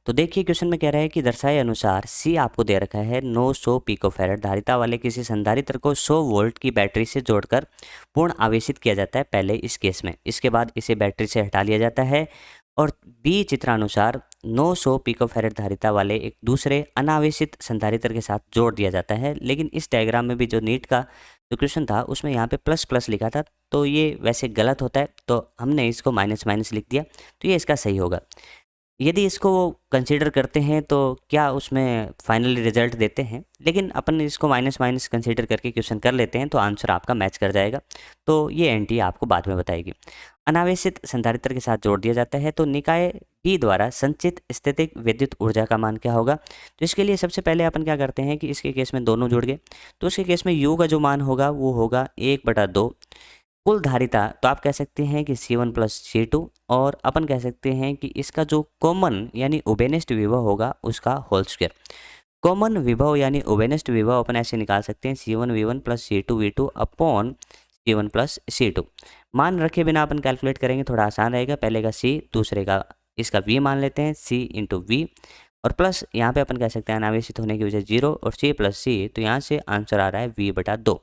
तो देखिए क्वेश्चन में कह रहा है कि दर्शाए अनुसार सी आपको दे रखा है 900 पिकोफैरेड धारिता वाले किसी संधारित्र को 100 वोल्ट की बैटरी से जोड़कर पूर्ण आवेशित किया जाता है पहले इस केस में, इसके बाद इसे बैटरी से हटा लिया जाता है और बी चित्रानुसार 900 पिकोफैरेड धारिता वाले एक दूसरे अनावेशित संधारित्र के साथ जोड़ दिया जाता है। लेकिन इस डायग्राम में भी जो नीट का जो क्वेश्चन था उसमें यहाँ पे प्लस प्लस लिखा था, तो ये वैसे गलत होता है, तो हमने इसको माइनस माइनस लिख दिया, तो ये इसका सही होगा। यदि इसको कंसीडर करते हैं तो क्या उसमें फाइनली रिजल्ट देते हैं, लेकिन अपन इसको माइनस माइनस कंसीडर करके क्वेश्चन कर लेते हैं तो आंसर आपका मैच कर जाएगा। तो ये एनटी आपको बाद में बताएगी। अनावेशित संधारित्र के साथ जोड़ दिया जाता है तो निकाय बी द्वारा संचित स्थितिक विद्युत ऊर्जा का मान क्या होगा। तो इसके लिए सबसे पहले अपन क्या करते हैं कि इसके केस में दोनों जुड़ गए, तो उसके केस में यू का जो मान होगा वो होगा 1/2 कुल धारिता, तो आप कह सकते हैं कि C1 प्लस C2 और अपन कह सकते हैं कि इसका जो कॉमन यानी उभयनिष्ठ विभव होगा उसका होल स्क्वायर। कॉमन विभव यानी उभयनिष्ठ विभव अपन ऐसे निकाल सकते हैं C1V1 plus C2V2 upon C1 plus C2। मान रखे बिना अपन कैलकुलेट करेंगे, थोड़ा आसान रहेगा। पहले का C दूसरे का इसका V मान लेते हैं, C इंटू V और प्लस यहाँ पे अपन कह सकते हैं अनावेशित होने की वजह 0 और C प्लस C, तो यहाँ से आंसर आ रहा है V/2।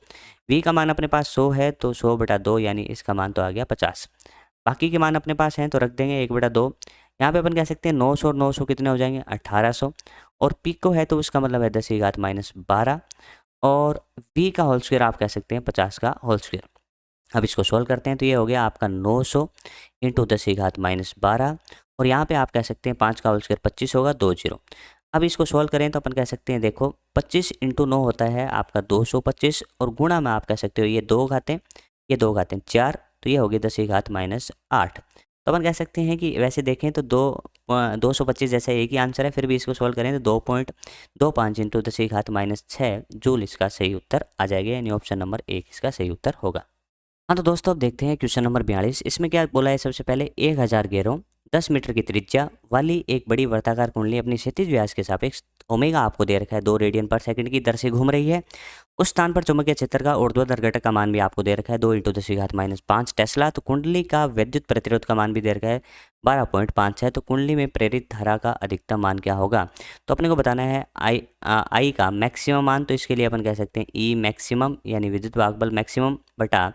V का मान अपने पास 100 है तो 100/2 यानी इसका मान तो आ गया 50। बाकी के मान अपने पास हैं तो रख देंगे 1/2। यहाँ पे अपन कह सकते हैं 900 और 900 कितने हो जाएंगे 1800 और पिको है तो उसका मतलब है 10⁻12 और V का होल स्क्वायर आप कह सकते हैं 50 का होल स्क्वायर। अब इसको सॉल्व करते हैं तो ये हो गया आपका 900 इंटू 10⁻12 और यहाँ पे आप कह सकते हैं 5 का होल स्क्वायर 25 होगा 20। अब इसको सॉल्व करें तो अपन कह सकते हैं देखो 25 इंटू 9 होता है आपका 225 और गुणा में आप कह सकते हो ये 2 घातें, ये 2 घातें 4, तो ये होगी 10⁻8। तो अपन कह सकते हैं कि वैसे देखें तो 225 जैसा एक ही आंसर है, फिर भी इसको सॉल्व करें तो 2.25 इंटू 10⁻6 जूल इसका सही उत्तर आ जाएगा, यानी ऑप्शन नंबर 1 इसका सही उत्तर होगा। हाँ तो दोस्तों अब देखते हैं क्वेश्चन नंबर 42। इसमें क्या बोला है, सबसे पहले 1000 गेरों 10 मीटर की त्रिज्या वाली एक बड़ी वर्ताकार कुंडली अपनी क्षैतिज व्यास के सापेक्ष ओमेगा आपको दे रखा है 2 रेडियन पर सेकंड की दर से घूम रही है। उस स्थान पर चुंबकीय क्षेत्र का ऊर्ध्वाधर घटक का मान भी आपको दे रखा है 2 इंटू 10⁻5 टेस्ला। तो कुंडली का विद्युत प्रतिरोध का मान भी दे रखा है 12.5 है। तो कुंडली में प्रेरित धारा का अधिकतम मान क्या होगा, तो अपने को बताना है आई का मैक्सिमम मान। तो इसके लिए अपन कह सकते हैं ई मैक्सिमम यानी विद्युत वाहक बल मैक्सिमम बटा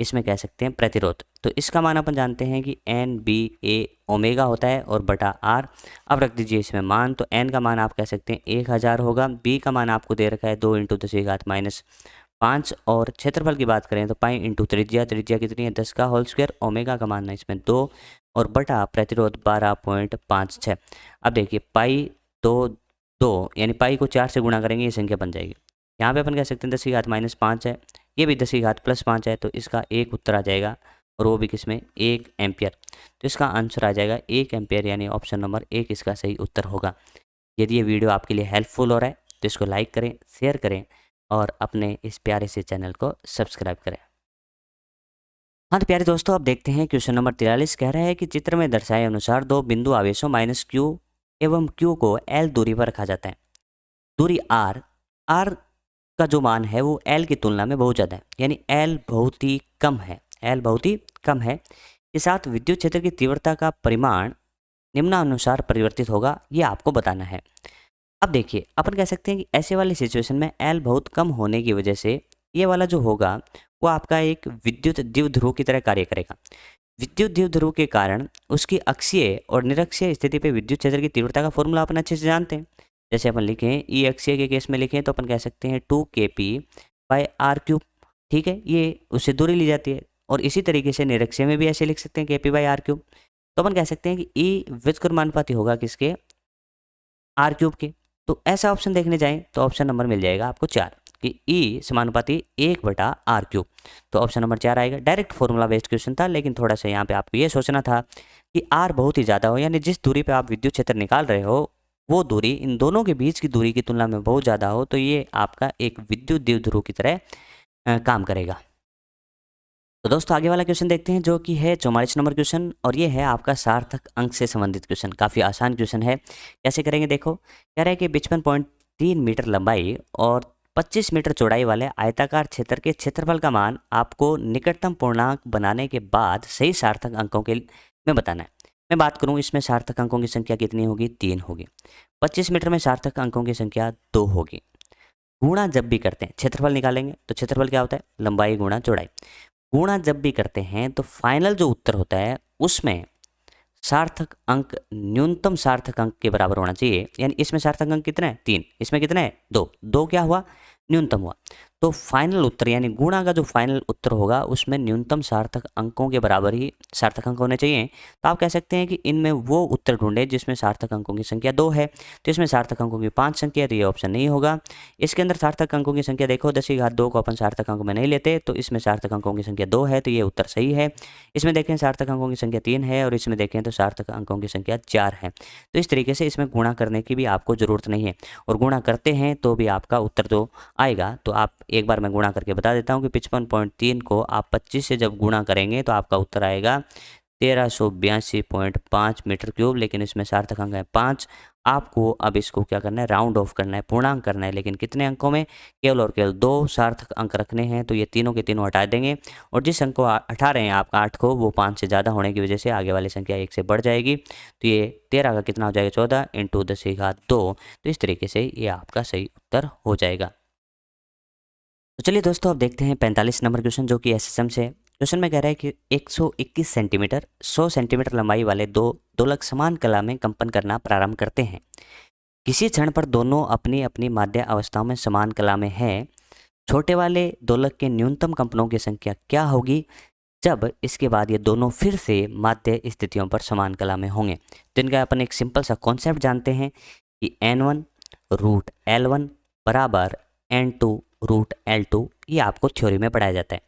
इसमें कह सकते हैं प्रतिरोध। तो इसका मान अपन जानते हैं कि NBA ओमेगा होता है और बटा R। अब रख दीजिए इसमें मान, तो N का मान आप कह सकते हैं 1000 होगा। B का मान आपको दे रखा है 2 इंटू 10⁻5 और क्षेत्रफल की बात करें तो पाई इंटू त्रिज्या, त्रिज्या कितनी है 10 का होल स्क्वायर, ओमेगा का मान है इसमें 2 और बटा प्रतिरोध 12.56। अब देखिए पाई 2 यानी पाई को 4 से गुणा करेंगे ये संख्या बन जाएगी। यहाँ पे अपन कह सकते हैं 10⁻5 है, ये भी 10⁻+5 है, तो इसका एक उत्तर आ जाएगा और वो भी किसमें, 1 एम्पियर। तो इसका आंसर आ जाएगा 1 एम्पियर, यानी ऑप्शन नंबर 1 इसका सही उत्तर होगा। यदि ये वीडियो आपके लिए हेल्पफुल हो रहा है तो इसको लाइक करें, शेयर करें और अपने इस प्यारे से चैनल को सब्सक्राइब करें। हाँ तो प्यारे दोस्तों, अब देखते हैं क्वेश्चन नंबर 43 कह रहा है कि चित्र में दर्शाए अनुसार दो बिंदु आवेशों माइनस क्यू एवं क्यू को एल दूरी पर रखा जाता है। दूरी आर का जो मान है वो एल की तुलना में बहुत ज़्यादा है, यानी एल बहुत ही कम है, एल बहुत ही कम है। के साथ विद्युत क्षेत्र की तीव्रता का परिमाण निम्नानुसार परिवर्तित होगा, ये आपको बताना है। अब देखिए, अपन कह सकते हैं कि ऐसे वाली सिचुएशन में एल बहुत कम होने की वजह से ये वाला जो होगा वो आपका एक विद्युत द्विध्रुव की तरह कार्य करेगा। विद्युत द्विध्रुव के कारण उसकी अक्षीय और निरक्षीय स्थिति पे विद्युत क्षेत्र की तीव्रता का फॉर्मूला अपन अच्छे से जानते हैं। जैसे अपन लिखें ई अक्षीय के केस में लिखें तो अपन कह सकते हैं 2 kp/r³। ठीक है, ये उससे दूरी ली जाती है। और इसी तरीके से निरक्षीय में भी ऐसे लिख सकते हैं kp/r³। तो अपन कह सकते हैं कि ई व्युत्क्रमानुपाती होगा किसके, r³ के। तो ऐसा ऑप्शन देखने जाएं तो ऑप्शन नंबर मिल जाएगा आपको 4 कि ई समानुपाती 1/r³। तो ऑप्शन नंबर 4 आएगा। डायरेक्ट फॉर्मूला बेस्ड क्वेश्चन था, लेकिन थोड़ा सा यहाँ पे आपको ये सोचना था कि आर बहुत ही ज़्यादा हो, यानी जिस दूरी पे आप विद्युत क्षेत्र निकाल रहे हो वो दूरी इन दोनों के बीच की दूरी की तुलना में बहुत ज़्यादा हो, तो ये आपका एक विद्युत द्विध्रुव की तरह काम करेगा। तो दोस्तों आगे वाला क्वेश्चन देखते हैं, जो कि है 44 नंबर क्वेश्चन, और ये है आपका सार्थक अंक से संबंधित क्वेश्चन। काफ़ी आसान क्वेश्चन है। कैसे करेंगे देखो, कह रहा है कि 55.3 मीटर लंबाई और 25 मीटर चौड़ाई वाले आयताकार क्षेत्र के क्षेत्रफल का मान आपको निकटतम पूर्णांक बनाने के बाद सही सार्थक अंकों के में बताना है। मैं बात करूँ इसमें सार्थक अंकों की संख्या कितनी होगी, 3 होगी। 25 मीटर में सार्थक अंकों की संख्या 2 होगी। गुणा जब भी करते हैं, क्षेत्रफल निकालेंगे तो क्षेत्रफल क्या होता है, लंबाई गुणा चौड़ाई। गुणा जब भी करते हैं तो फाइनल जो उत्तर होता है उसमें सार्थक अंक न्यूनतम सार्थक अंक के बराबर होना चाहिए। यानी इसमें सार्थक अंक कितना है, 3, इसमें कितना है, 2। 2 क्या हुआ, न्यूनतम हुआ। तो फाइनल उत्तर यानी गुणा का जो फाइनल उत्तर होगा उसमें न्यूनतम सार्थक अंकों के बराबर ही सार्थक अंक होने चाहिए। तो आप कह सकते हैं कि इनमें वो उत्तर ढूंढे जिसमें सार्थक अंकों की संख्या 2 है। तो इसमें सार्थक अंकों की 5 संख्या है, तो ये ऑप्शन नहीं होगा। इसके अंदर सार्थक अंकों की संख्या देखो, 10⁻2 को अपन सार्थक अंक में नहीं लेते, तो इसमें सार्थक अंकों की संख्या 2 है, तो ये उत्तर सही है। इसमें देखें सार्थक अंकों की संख्या 3 है, और इसमें देखें तो सार्थक अंकों की संख्या 4 है। तो इस तरीके से इसमें गुणा करने की भी आपको ज़रूरत नहीं है, और गुणा करते हैं तो भी आपका उत्तर जो आएगा, तो आप एक बार मैं गुणा करके बता देता हूँ कि 55.3 को आप 25 से जब गुणा करेंगे तो आपका उत्तर आएगा 1382.5 मीटर क्यूब। लेकिन इसमें सार्थक अंक है 5। आपको अब इसको क्या करना है, राउंड ऑफ करना है, पूर्णांक करना है। लेकिन कितने अंकों में, केवल और केवल 2 सार्थक अंक रखने हैं। तो ये तीनों के तीनों हटा देंगे, और जिस अंक को हटा रहे हैं आपका 8 को, वो 5 से ज़्यादा होने की वजह से आगे वाली संख्या 1 से बढ़ जाएगी। तो ये 13 का कितना हो जाएगा, 14 × 10⁻²। तो इस तरीके से ये आपका सही उत्तर हो जाएगा। तो चलिए दोस्तों, अब देखते हैं 45 नंबर क्वेश्चन, जो कि एसएसएम से। क्वेश्चन में कह रहा है कि 121 सेंटीमीटर 100 सेंटीमीटर लंबाई वाले दो दोलक समान कला में कंपन करना प्रारंभ करते हैं। किसी क्षण पर दोनों अपनी अपनी माध्य अवस्थाओं में समान कला में हैं। छोटे वाले दोलक के न्यूनतम कंपनों की संख्या क्या होगी जब इसके बाद ये दोनों फिर से माध्य स्थितियों पर समान कला में होंगे। तो इनका अपन एक सिंपल सा कॉन्सेप्ट जानते हैं कि n1√L1 बराबर n2√L2। ये आपको थ्योरी में पढ़ाया जाता है।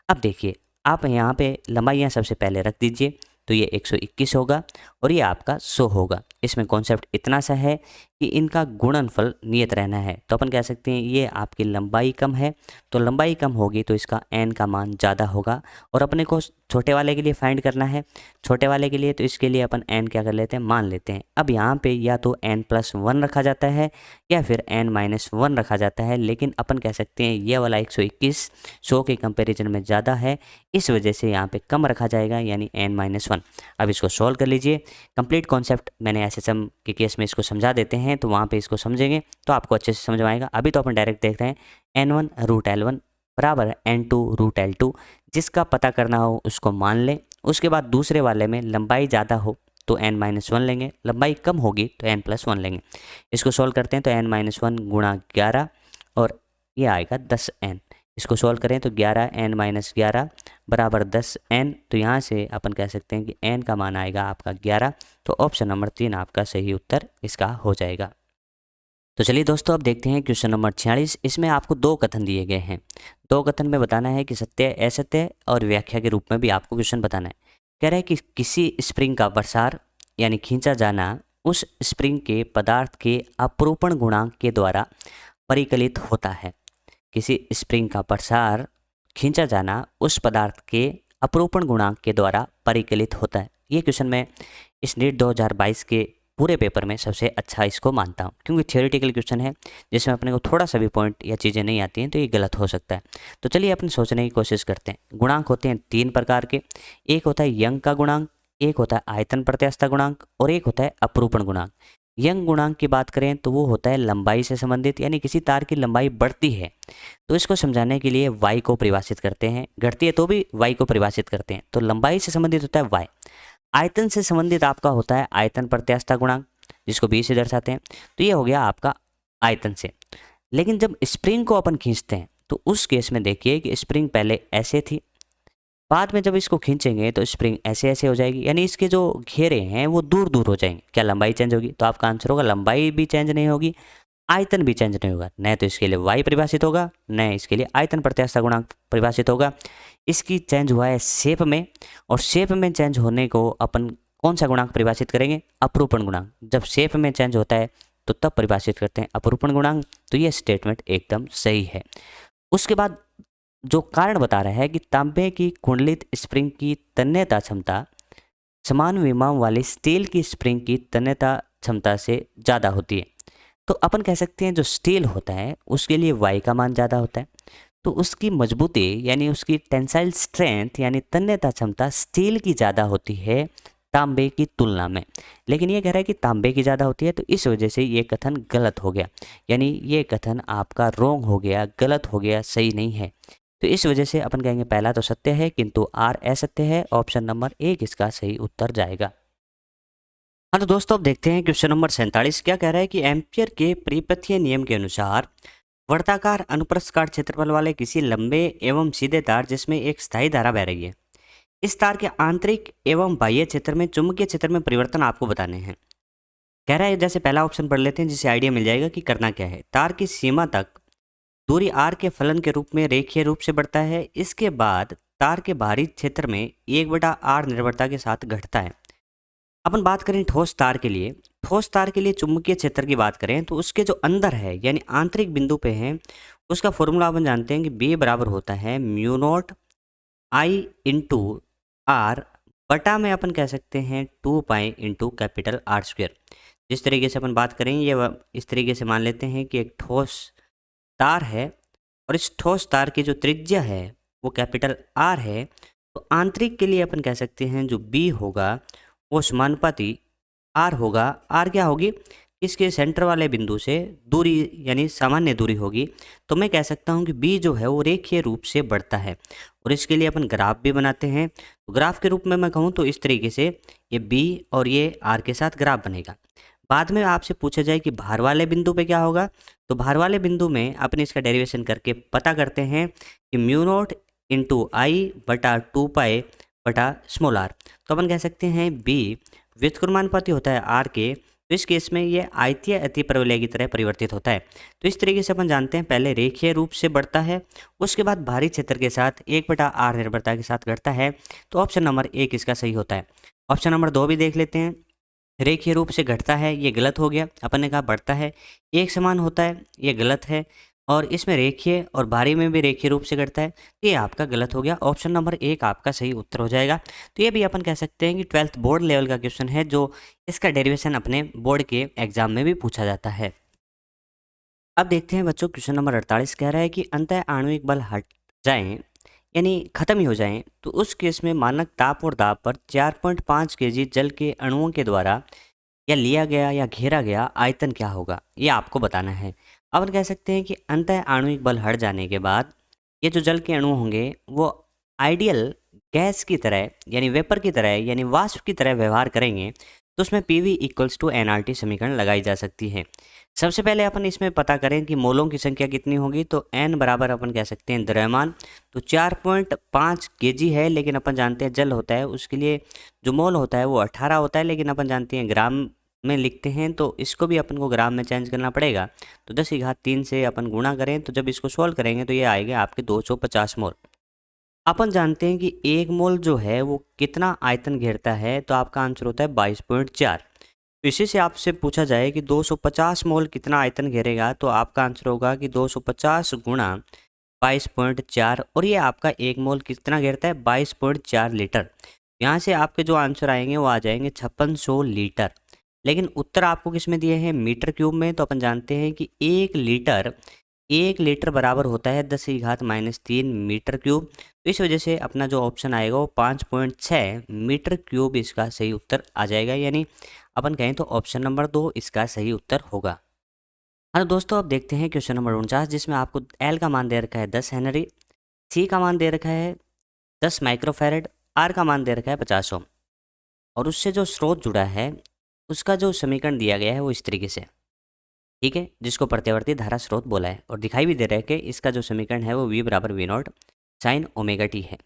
अब देखिए, आप यहाँ पे लंबाइयाँ सबसे पहले रख दीजिए, तो ये 121 होगा और ये आपका 100 होगा। इसमें कॉन्सेप्ट इतना सा है कि इनका गुणनफल नियत रहना है। तो अपन कह सकते हैं ये आपकी लंबाई कम है, तो लंबाई कम होगी तो इसका n का मान ज़्यादा होगा। और अपने को छोटे वाले के लिए फाइंड करना है, छोटे वाले के लिए, तो इसके लिए अपन n क्या कर लेते हैं, मान लेते हैं। अब यहाँ पे या तो n+1 रखा जाता है या फिर n-1 रखा जाता है, लेकिन अपन कह सकते हैं ये वाला 121 100 के कंपेरिजन में ज़्यादा है, इस वजह से यहाँ पे कम रखा जाएगा, यानी n-1। अब इसको सॉल्व कर लीजिए। कंप्लीट कॉन्सेप्ट मैंने एसएसएम के केस में इसको समझा देते हैं, तो वहाँ पे इसको समझेंगे तो आपको अच्छे से समझ में आएगा। अभी तो अपन डायरेक्ट देख रहे हैं n1√L1 बराबर n2√L2। जिसका पता करना हो उसको मान लें। उसके बाद दूसरे वाले में लंबाई ज़्यादा हो तो n-1 लेंगे, लंबाई कम होगी तो n+1 लेंगे। इसको सॉल्व करते हैं तो n-1 × 11 और ये आएगा 10n। इसको सॉल्व करें तो 11n-11 बराबर 10n। तो यहाँ से अपन कह सकते हैं कि n का मान आएगा आपका 11। तो ऑप्शन नंबर 3 आपका सही उत्तर इसका हो जाएगा। तो चलिए दोस्तों, अब देखते हैं क्वेश्चन नंबर 46। इसमें आपको दो कथन दिए गए हैं। दो कथन में बताना है कि सत्य, असत्य और व्याख्या के रूप में भी आपको क्वेश्चन बताना है। कह रहा है कि किसी स्प्रिंग का प्रसार यानी खींचा जाना उस स्प्रिंग के पदार्थ के अपरूपण गुणांक के द्वारा परिकलित होता है। किसी स्प्रिंग का प्रसार खींचा जाना उस पदार्थ के अपरूपण गुणांक के द्वारा परिकलित होता है। ये क्वेश्चन मैं इस नीट 2022 के पूरे पेपर में सबसे अच्छा इसको मानता हूँ, क्योंकि थियोरेटिकल क्वेश्चन है जिसमें अपने को थोड़ा सा भी पॉइंट या चीज़ें नहीं आती हैं तो ये गलत हो सकता है। तो चलिए अपने सोचने की कोशिश करते हैं। गुणांक होते हैं तीन प्रकार के। एक होता है यंग का गुणांक, एक होता है आयतन प्रत्यास्थता गुणांक और एक होता है अपरूपण गुणांक। यंग गुणांक की बात करें तो वो होता है लंबाई से संबंधित, यानी किसी तार की लंबाई बढ़ती है तो इसको समझाने के लिए y को परिभाषित करते हैं, घटती है तो भी y को परिभाषित करते हैं। तो लंबाई से संबंधित होता है y। आयतन से संबंधित आपका होता है आयतन प्रत्यास्थता गुणांक, जिसको b से दर्शाते हैं। तो ये हो गया आपका आयतन से। लेकिन जब स्प्रिंग को अपन खींचते हैं तो उस केस में देखिए कि स्प्रिंग पहले ऐसे थी, बाद में जब इसको खींचेंगे तो स्प्रिंग ऐसे ऐसे हो जाएगी, यानी इसके जो घेरे हैं वो दूर दूर हो जाएंगे। क्या लंबाई चेंज होगी? तो आपका आंसर होगा लंबाई भी चेंज नहीं होगी, आयतन भी चेंज नहीं होगा। न तो इसके लिए y परिभाषित होगा, न इसके लिए आयतन प्रत्यास्थता गुणांक परिभाषित होगा। इसकी चेंज हुआ है शेप में, और शेप में चेंज होने को अपन कौन सा गुणांक परिभाषित करेंगे? अपरूपण गुणांक। जब शेप में चेंज होता है तो तब परिभाषित करते हैं अपरूपण गुणांक। तो ये स्टेटमेंट एकदम सही है। उसके बाद जो कारण बता रहा है कि तांबे की कुंडलित स्प्रिंग की तन्यता क्षमता समान विमाओं वाली स्टील की स्प्रिंग की तन्यता क्षमता से ज़्यादा होती है। तो अपन कह सकते हैं जो स्टील होता है उसके लिए y का मान ज़्यादा होता है, तो उसकी मजबूती यानी उसकी टेंसाइल स्ट्रेंथ यानी तन्यता क्षमता स्टील की ज़्यादा होती है तांबे की तुलना में। लेकिन ये कह रहा है कि तांबे की ज़्यादा होती है, तो इस वजह से ये कथन गलत हो गया, यानी ये कथन आपका रॉन्ग हो गया, गलत हो गया, सही नहीं है। तो इस वजह से अपन कहेंगे पहला तो सत्य है किंतु आर असत्य है। ऑप्शन नंबर 1 इसका सही उत्तर जाएगा। हाँ तो दोस्तों, अब देखते हैं क्वेश्चन नंबर 47 क्या कह रहा है कि एम्पियर के परिपथीय नियम के अनुसार वर्ताकार अनुप्रस्थ क्षेत्रफल वाले किसी लंबे एवं सीधे तार जिसमें एक स्थायी धारा बह रही है, इस तार के आंतरिक एवं बाह्य क्षेत्र में चुंबकीय क्षेत्र में परिवर्तन आपको बताने हैं। कह रहा है जैसे पहला ऑप्शन पढ़ लेते हैं जिससे आइडिया मिल जाएगा कि करना क्या है। तार की सीमा तक दूरी r के फलन के रूप में रेखीय रूप से बढ़ता है। इसके बाद तार के बाहरी क्षेत्र में 1/r निर्भरता के साथ घटता है। अपन बात करें ठोस तार के लिए, ठोस तार के लिए चुंबकीय क्षेत्र की बात करें तो उसके जो अंदर है यानी आंतरिक बिंदु पे है, उसका फॉर्मूला अपन जानते हैं कि B बराबर होता है μ0 I इंटू आर बटा में अपन कह सकते हैं 2 पाई इंटू कैपिटल R²। जिस तरीके से अपन बात करें ये इस तरीके से मान लेते हैं कि एक ठोस तार है और इस ठोस तार की जो त्रिज्या है वो कैपिटल R है। तो आंतरिक के लिए अपन कह सकते हैं जो B होगा वो समानुपाती R होगा। R क्या होगी? इसके सेंटर वाले बिंदु से दूरी यानी सामान्य दूरी होगी। तो मैं कह सकता हूँ कि B जो है वो रेखीय रूप से बढ़ता है, और इसके लिए अपन ग्राफ भी बनाते हैं। तो ग्राफ के रूप में मैं कहूँ तो इस तरीके से ये B और ये R के साथ ग्राफ बनेगा। बाद में आपसे पूछा जाए कि भार वाले बिंदु पे क्या होगा, तो भार वाले बिंदु में अपन इसका डेरिवेशन करके पता करते हैं कि μ0 इंटू आई बटा 2 पाई बटा स्मॉल r। तो अपन कह सकते हैं B व्युत्क्रमानुपाती होता है R के, तो इस केस में ये आयतीय अतिप्रवलय की तरह परिवर्तित होता है। तो इस तरीके से अपन जानते हैं पहले रेखीय रूप से बढ़ता है, उसके बाद भारी क्षेत्र के साथ 1/r निर्भरता के साथ घटता है। तो ऑप्शन नंबर 1 इसका सही होता है। ऑप्शन नंबर 2 भी देख लेते हैं। रेखीय रूप से घटता है, ये गलत हो गया। अपन ने कहा बढ़ता है, एक समान होता है, ये गलत है। और इसमें रेखीय और भारी में भी रेखीय रूप से घटता है, ये आपका गलत हो गया। ऑप्शन नंबर 1 आपका सही उत्तर हो जाएगा। तो ये भी अपन कह सकते हैं कि 12th बोर्ड लेवल का क्वेश्चन है, जो इसका डेरिवेशन अपने बोर्ड के एग्जाम में भी पूछा जाता है। अब देखते हैं बच्चों, क्वेश्चन नंबर 48 कह रहा है कि अंतः आणविक बल हट जाएं यानी खत्म ही हो जाएं, तो उस केस में मानक ताप और दाब पर 4.5 kg जल के अणुओं के द्वारा या लिया गया या घेरा गया आयतन क्या होगा, ये आपको बताना है। अब कह सकते हैं कि अंतः आणविक बल हट जाने के बाद ये जो जल के अणु होंगे वो आइडियल गैस की तरह यानी वेपर की तरह यानी वाष्प की तरह व्यवहार करेंगे। तो उसमें PV इक्वल्स टू nRT समीकरण लगाई जा सकती है। सबसे पहले अपन इसमें पता करें कि मोलों की संख्या कितनी होगी, तो n बराबर अपन कह सकते हैं द्रव्यमान। तो 4.5 kg है, लेकिन अपन जानते हैं जल होता है उसके लिए जो मोल होता है वो 18 होता है, लेकिन अपन जानते हैं ग्राम में लिखते हैं तो इसको भी अपन को ग्राम में चेंज करना पड़ेगा। तो 10 की घात 3 से अपन गुणा करें तो जब इसको सॉल्व करेंगे तो ये आएगा आपके 250 मोल। अपन जानते हैं कि 1 मोल जो है वो कितना आयतन घेरता है, तो आपका आंसर होता है 22.4। तो इसी से आपसे पूछा जाए कि 250 मोल कितना आयतन घेरेगा, तो आपका आंसर होगा कि 250 गुणा 22.4, और ये आपका 1 मोल कितना घेरता है 22.4 लीटर। यहाँ से आपके जो आंसर आएंगे वो आ जाएंगे 5600 लीटर। लेकिन उत्तर आपको किस में दिए हैं, मीटर क्यूब में। तो अपन जानते हैं कि 1 लीटर बराबर होता है 10 की घात -3 मीटर क्यूब। तो इस वजह से अपना जो ऑप्शन आएगा वो 5.6 मीटर क्यूब इसका सही उत्तर आ जाएगा, यानी अपन कहें तो ऑप्शन नंबर 2 इसका सही उत्तर होगा। हाँ तो दोस्तों अब देखते हैं क्वेश्चन नंबर 49, जिसमें आपको एल का मान दे रखा है 10 हेनरी, सी का मान दे रखा है 10 माइक्रोफेरेड, आर का मान दे रखा है 50 ओम, और उससे जो स्रोत जुड़ा है उसका जो समीकरण दिया गया है वो इस तरीके से, ठीक है, जिसको प्रत्यावर्ती धारा स्रोत बोला है, और दिखाई भी दे रहा है कि इसका जो समीकरण है वो V बराबर V not sine omega T है।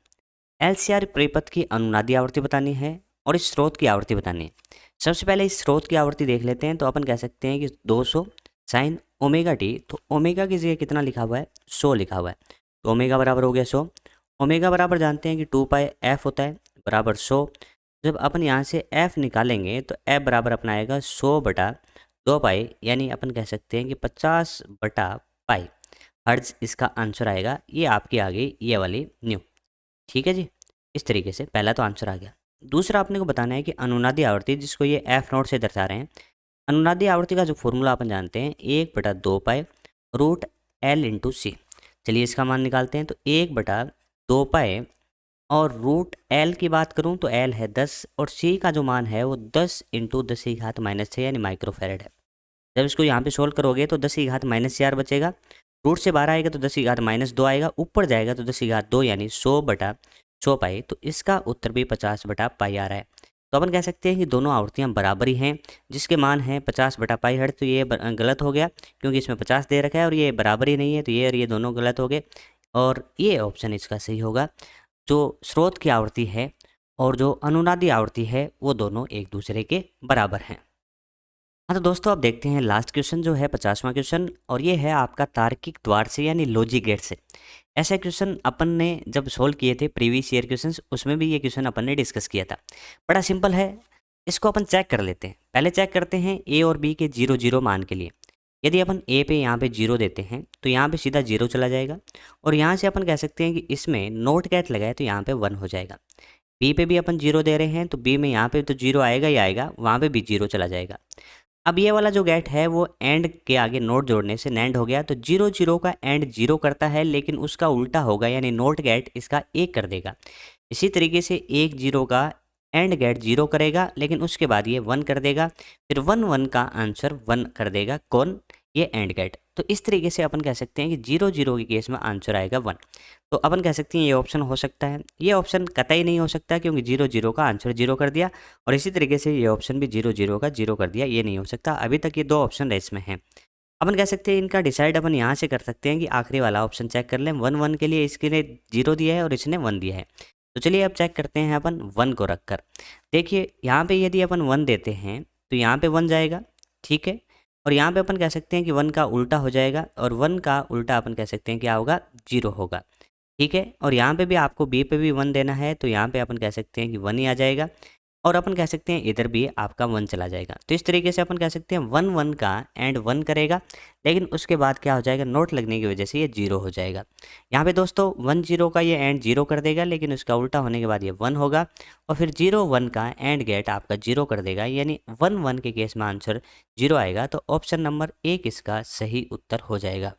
LCR परिपथ की अनुनादी आवृत्ति बतानी है और इस स्रोत की आवृत्ति बतानी है। सबसे पहले इस स्रोत की आवृत्ति देख लेते हैं। तो अपन कह सकते हैं कि 200 साइन ओमेगा टी, तो ओमेगा की जगह कितना लिखा हुआ है, 100 लिखा हुआ है, तो ओमेगा बराबर हो गया 100। ओमेगा बराबर जानते हैं कि 2 पाई एफ होता है बराबर 100। जब अपन यहाँ से एफ निकालेंगे तो एफ बराबर अपना आएगा 100 बटा 2 पाई, यानी अपन कह सकते हैं कि 50 बटा पाई हर्ट्ज इसका आंसर आएगा। ये आपकी आ गई ये वाली न्यू, ठीक है जी। इस तरीके से पहला तो आंसर आ गया। दूसरा अपने को बताना है कि अनुनादी आवृत्ति, जिसको ये एफ नोट से दर्शा रहे हैं, अनुनादी आवृत्ति का जो फॉर्मूला अपन जानते हैं 1/2 पाई रूट एल इंटू सी। चलिए इसका मान निकालते हैं। तो 1/2 पाई और रूट एल की बात करूं तो एल है 10 और सी का जो मान है वो 10 इंटू 10 की घात -6 यानी माइक्रोफेरेड है। जब इसको यहाँ पे सोल्व करोगे तो 10 की घात -4 बचेगा, रूट से बाहर आएगा तो 10 की घात -2 आएगा, ऊपर जाएगा तो 10 की घात 2 यानी 100 बटा 100 पाई। तो इसका उत्तर भी 50 बटा पाई आ रहा है। तो अपन कह सकते हैं कि दोनों आवृत्तियाँ बराबर ही हैं, जिसके मान है 50 बटा पाई हर्ट्ज। तो ये गलत हो गया क्योंकि इसमें 50 दे रखा है और ये बराबर ही नहीं है, तो ये और ये दोनों गलत हो गए, और ये ऑप्शन इसका सही होगा। जो स्रोत की आवृत्ति है और जो अनुनादी आवृत्ति है वो दोनों एक दूसरे के बराबर हैं। हाँ तो दोस्तों अब देखते हैं लास्ट क्वेश्चन जो है 50वां क्वेश्चन, और ये है आपका तार्किक द्वार से यानी लॉजिक गेट से। ऐसा क्वेश्चन अपन ने जब सोल्व किए थे प्रीवियस ईयर क्वेश्चंस, उसमें भी ये क्वेश्चन अपन ने डिस्कस किया था। बड़ा सिंपल है, इसको अपन चेक कर लेते हैं। पहले चेक करते हैं ए और बी के 0 0 मान के लिए। यदि अपन ए पे यहाँ पे 0 देते हैं तो यहाँ पे सीधा 0 चला जाएगा, और यहाँ से अपन कह सकते हैं कि इसमें नोट गेट लगाए तो यहाँ पे 1 हो जाएगा। बी पे भी अपन 0 दे रहे हैं तो बी में यहाँ पे तो 0 आएगा ही आएगा, वहाँ पे भी 0 चला जाएगा। अब ये वाला जो गेट है वो एंड के आगे नोट जोड़ने से नैंड हो गया, तो 0 0 का एंड 0 करता है, लेकिन उसका उल्टा होगा, यानी नोट गेट इसका 1 कर देगा। इसी तरीके से 1 0 का एंड गेट 0 करेगा, लेकिन उसके बाद ये 1 कर देगा, फिर 1 1 का आंसर 1 कर देगा। कौन, ये एंड गेट। तो इस तरीके से अपन कह सकते हैं कि 0 0 के केस में आंसर आएगा 1। तो अपन कह सकते हैं ये ऑप्शन हो सकता है। ये ऑप्शन कतई नहीं हो सकता क्योंकि 0 0 का आंसर 0 कर दिया, और इसी तरीके से ये ऑप्शन भी 0 0 का 0 कर दिया, ये नहीं हो सकता। अभी तक ये 2 ऑप्शन रेस में हैं। अपन कह सकते हैं इनका डिसाइड अपन यहाँ से कर सकते हैं कि आखिरी वाला ऑप्शन चेक कर लें। 1 1 के लिए इसके लिए 0 दिया है और इसने 1 दिया है। तो चलिए अब चेक करते हैं अपन 1 को रख कर। देखिए यहाँ पे यदि अपन 1 देते हैं तो यहाँ पे 1 जाएगा, ठीक है, और यहाँ पे अपन कह सकते हैं कि 1 का उल्टा हो जाएगा, और 1 का उल्टा अपन कह सकते हैं क्या होगा, 0 होगा, ठीक है। और यहाँ पे भी आपको बी पे भी 1 देना है, तो यहाँ पे अपन कह सकते हैं कि 1 ही आ जाएगा, और अपन कह सकते हैं इधर भी आपका 1 चला जाएगा। तो इस तरीके से अपन कह सकते हैं 1 1 का एंड 1 करेगा, लेकिन उसके बाद क्या हो जाएगा, नोट लगने की वजह से ये 0 हो जाएगा। यहाँ पे दोस्तों 1 0 का ये एंड 0 कर देगा, लेकिन उसका उल्टा होने के बाद ये 1 होगा, और फिर 0 1 का एंड गेट आपका 0 कर देगा, यानी 1 1 के केस में आंसर 0 आएगा। तो ऑप्शन नंबर 1 इसका सही उत्तर हो जाएगा।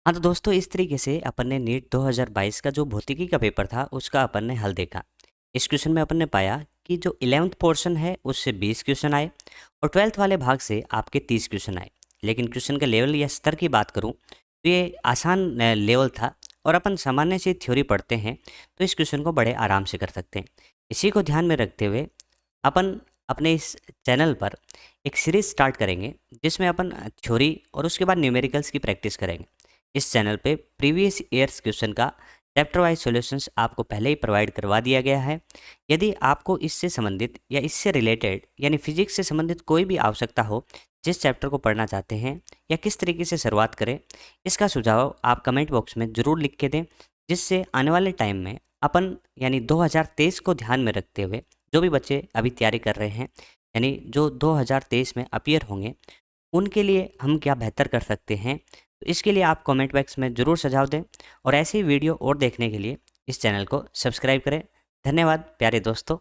हाँ तो दोस्तों इस तरीके से अपन ने नीट 2022 का जो भौतिकी का पेपर था उसका अपन ने हल देखा। इस क्वेश्चन में अपन ने पाया कि जो 11th पोर्शन है उससे 20 क्वेश्चन आए, और 12th वाले भाग से आपके 30 क्वेश्चन आए। लेकिन क्वेश्चन का लेवल या स्तर की बात करूँ तो ये आसान लेवल था, और अपन सामान्य सी थ्योरी पढ़ते हैं तो इस क्वेश्चन को बड़े आराम से कर सकते हैं। इसी को ध्यान में रखते हुए अपन अपने इस चैनल पर एक सीरीज स्टार्ट करेंगे, जिसमें अपन थ्योरी और उसके बाद न्यूमेरिकल्स की प्रैक्टिस करेंगे। इस चैनल पे प्रीवियस ईयर्स क्वेश्चन का चैप्टर वाइज सॉल्यूशंस आपको पहले ही प्रोवाइड करवा दिया गया है। यदि आपको इससे संबंधित या इससे रिलेटेड यानी फिजिक्स से संबंधित कोई भी आवश्यकता हो, जिस चैप्टर को पढ़ना चाहते हैं या किस तरीके से शुरुआत करें, इसका सुझाव आप कमेंट बॉक्स में ज़रूर लिख के दें, जिससे आने वाले टाइम में अपन यानी 2023 को ध्यान में रखते हुए जो भी बच्चे अभी तैयारी कर रहे हैं यानी जो 2023 में अपीयर होंगे, उनके लिए हम क्या बेहतर कर सकते हैं, तो इसके लिए आप कमेंट बॉक्स में ज़रूर सुझाव दें। और ऐसे ही वीडियो और देखने के लिए इस चैनल को सब्सक्राइब करें। धन्यवाद प्यारे दोस्तों।